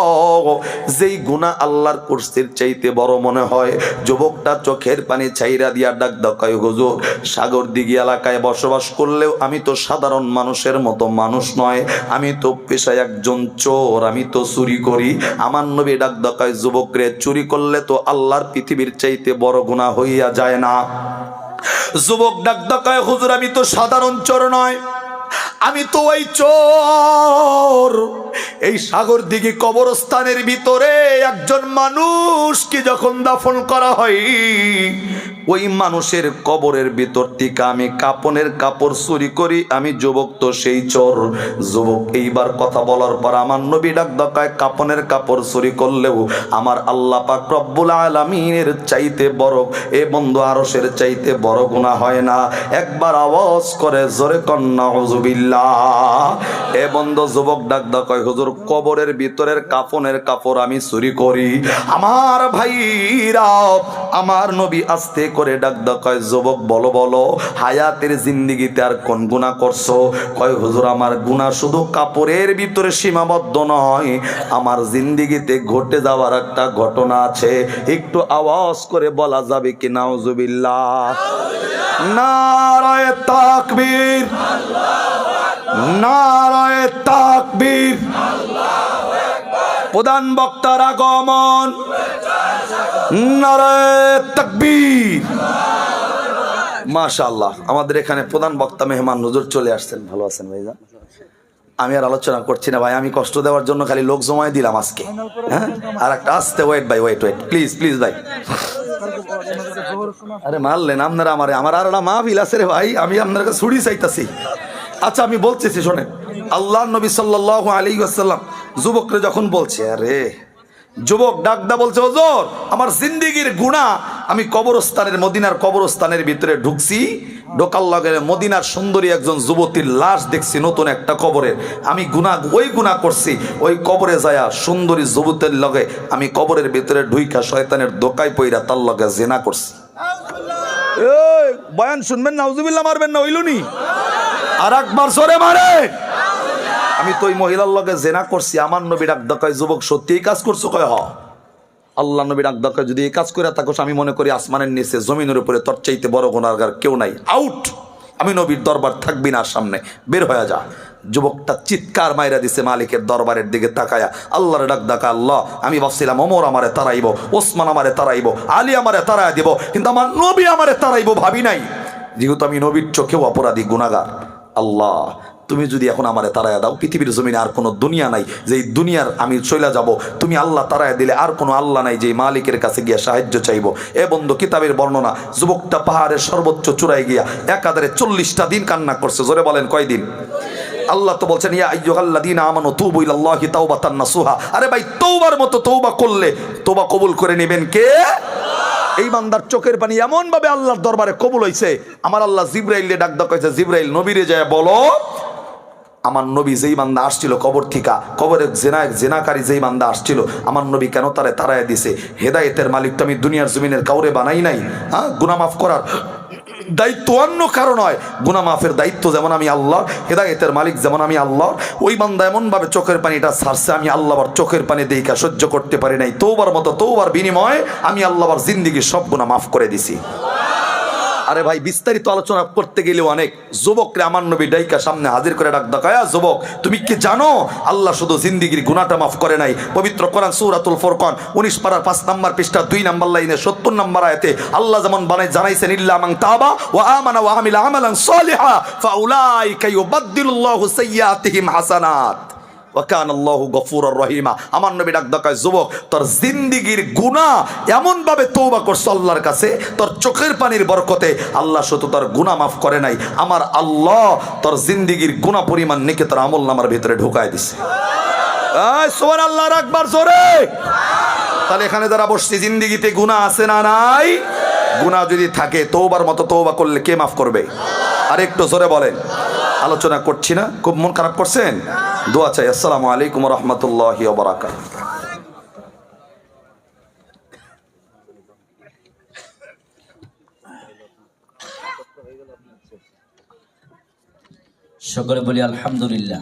যেই গুনাহ আল্লাহর কুরসির চাইতে বড় মনে হয়? যুবকটা চোখের পানি ছাইরা দিয়া ডাকদা কয়, হুজুর সাগর দিঘি এলাকায় বসবাস করলেও আমি তো সাধারণ মানুষের মতো মানুষ নয়, আমি তো পেশায় একজন চোর, আমি তো চুরি করি। আমার নবী ডাক ডাকায়, যুবক রে চুরি করলে তো আল্লাহর পৃথিবীর চাইতে বড় গুনাহ হইয়া যায় না? যুবক ডাক ডাকায়, হুজুর আমি তো সাধারণ চোর নয়, আমি তো ওই চোর। এই সাগর দিঘি কবরস্থানের ভিতরে একজন মানুষকে যখন দাফন করা হয়, ওই মানুষের কবরের ভিতর থেকে আমি কাপনের কাপড় চুরি করি, আমি যুবক তো সেই চোর। যুবক এইবার কথা বলার পর আমার নবী ডাক ডাকায়, কাপনের কাপড় চুরি করলেও আমার আল্লাহ পাক রব্বুল আলামিনের চাইতে বড়, এ বন্ধু আরশের চাইতে বড় গুনাহ হয় না। একবার আওয়াজ করে জোরে কন নাউজুবিল্লাহ। এ বন্ধু যুবক ডাক ডাকায়, হুজুর কবরের ভিতরের কাফনের কাপড় আমি চুরি করি। আমার ভাইরা আমার নবী আস্তে করে ডাক ডাকায়, যুবক বলো বলো হায়াতের জিন্দেগিতে আর কোন গুনাহ করছো? কয় হুজুর আমার গুনাহ শুধু কাপড়ের ভিতরে সীমাবদ্ধ নয়, আমার জিন্দেগিতে ঘটে যাওয়ার একটা ঘটনা আছে, একটু আওয়াজ করে বলা যাবে কি নাউজুবিল্লাহ? নারায়ে তাকবীর, নারায়ে তাকবীর। প্রধান বক্তার আগমন, নারায়ে তাকবীর। মাশাআল্লাহ আমাদের এখানে প্রধান বক্তা মেহমান হুজুর চলে আসছেন। ভালো আছেন ভাইজান? আমি আর আলোচনা করছি না ভাই, আমি কষ্ট দেওয়ার জন্য খালি লোক জমায় দিলাম আজকে। হ্যাঁ আর একটা আসতে ওয়েট ভাই, ওয়েট প্লিজ প্লিজ ভাই। আরে মারলেন আপনারা আমারে, আমার আর একটা মাহফিল আছে রে ভাই, আমি আপনার কাছে ছুরি চাইতাছি। আচ্ছা আমি বলতেছি শোনেন, আল্লাহর নবী সাল্লাল্লাহু আলাইহি ওয়াসাল্লাম যুবকরে যখন বলছে, আরে যুবক ডাকদা বলছে, হুজুর আমার জিন্দেগির গুনাহ, আমি কবরস্থানের মদিনার কবরস্থানের ভিতরে ঢুকছি, ঢোকার লগে মদিনার সুন্দরী একজন যুবতীর লাশ দেখছি নতুন একটা কবরে, আমি ওই গুনাহ করছি, ওই কবরে যায়া সুন্দরী যুবতীর লগে আমি কবরের ভিতরে ঢুইকা শয়তানের দোকায় পইরা তার লগে জিনা করছি। এই বয়ান শুনবেন নাউজুবিল্লাহ মারবেন না, হইল নি? আর একবার জোরে মারে। আমি তো ওই মহিলার লগে জেনা করছি, আমার নবী ডাক দেয় যুবক সত্যি এই কাজ করছো? কয় হ। আল্লাহ নবী ডাক দেয় যদি এই কাজ করে থাকো, আমি মনে করি আসমানের নিচে জমিনের উপরে তোর চাইতে বড় গুনাহগার কেউ নাই, আউট। আমি নবীর দরবার থাকবি না, সামনে বের হয়ে যা। যুবকটা চিৎকার মাইরা দিছে মালিকের দরবারের দিকে তাকায়া। আল্লাহর ডাক ডাকা, আল্লাহ আমি ভাবছিলাম ওমর আমারে তারাইব, ওসমান আমারে তারাইব, আলী আমারে তারাই দিব, কিন্তু আমার নবী আমারে তারাইব ভাবি নাই, যেহেতু আমি নবীর চোখেও অপরাধী গুনাহগার। আল্লাহ তুমি যদি এখন আমারে তারায়া দাও, পৃথিবীর জমিনে আর কোনো দুনিয়া নাই যেই দুনিয়ার আমি চলে যাব, তুমি আল্লাহ তারায়া দিলে আর কোনো আল্লাহ নাই যে মালিকের কাছে গিয়া সাহায্য চাইব। এ বন্ধু কিতাবের বর্ণনা, যুবকটা পাহাড়ের সর্বোচ্চ চূড়ায় গিয়া একাধারে 40টা দিন কান্না করছে। জোরে বলেন কয়দিন? আল্লাহ তো বলছেন ইয়া আইয়ুহাল্লাযীনা আমানু তুবু ইলাল্লাহি তাওবাতান নাসুহা। আরে ভাই তওবার মতো তওবা করলে তওবা কবুল করে নেবেন কে? এই বান্দার চোখের পানি এমন ভাবে আল্লাহর দরবারে কবুল হইছে, আমার আল্লাহ জিবরাইলকে ডাক দাও কইছে, জিবরাইল নবীরে যায় বলো আমার নবী যেই বান্দা আসছিল কবর থিকা, কবরের জেনাকারী যেই বান্দা আসছিল, আমার নবী কেন তারে তারায় দিছে? হেদায়েতের মালিক তো আমি দুনিয়ার জমিনের কাউরে বানাই নাই। হ্যাঁ, গুনাহ মাফ করার দায়িত্ব অন্য কারো নয়, গুনাহ মাফের দায়িত্ব যেমন আমি আল্লাহ, হেদায়েতের মালিক যেমন আমি আল্লাহ। ওই বান্দা এমন ভাবে চোখের পানিটা ছাড়ছে, আমি আল্লাহর চোখের পানি দেখা সহ্য করতে পারি নাই। তওবার মতো তওবার বিনিময়ে আমি আল্লাহর জিন্দেগির সব গুনাহ মাফ করে দিছি। আরে ভাই বিস্তারিত আলোচনা করতে গেলে অনেক। যুবকরে আমার নবী ডাইকা সামনে হাজির করে ডাক দেখায়া, যুবক তুমি কি জানো আল্লাহ শুধু জিন্দেগির গুনাহটা মাফ করে নাই? পবিত্র কোরআন সূরাতুল ফুরকান 19 পারার 5 নম্বর পৃষ্ঠা 2 নম্বর লাইনে 70 নম্বর আয়াতে আল্লাহ যেমন জানাইছেন ইল্লা মান তাবা ওয়া আমানা ওয়া আমিলা আমালান সালিহা ফাউলাইকা ইউবাদদিলুল্লাহু সাইয়্যাতিহিম হাসানাত ওয়া কানা আল্লাহু গফুরুর রহিমা। আমার নবী ডাক দেয় যুবক তোর জিন্দেগির গুনাহ এমন ভাবে তওবা করছ আল্লাহর কাছে, তোর চোখের পানির বরকতে আল্লাহ শুধু তোর গুনাহ মাফ করে নাই, আমার আল্লাহ তোর জিন্দেগির গুনাহ পরিমাণ নেকি তোর আমলনামার ভিতরে ঢুকায় দিছে। এই সুবহানাল্লাহর আকবার জোরে। তাহলে এখানে যারা বসছি জিন্দেগিতে গুনাহ আছে না নাই? গুনাহ যদি থাকে তওবার মতো তওবা করলে কে মাফ করবে? আর একটু জোরে বলেন। আলোচনা করছি না, খুব মন খারাপ করছেন? দোয়া চাই। আসসালামু আলাইকুম ওয়া রাহমাতুল্লাহি ওয়া বারাকাতুহু। সকলে বলি আলহামদুলিল্লাহ।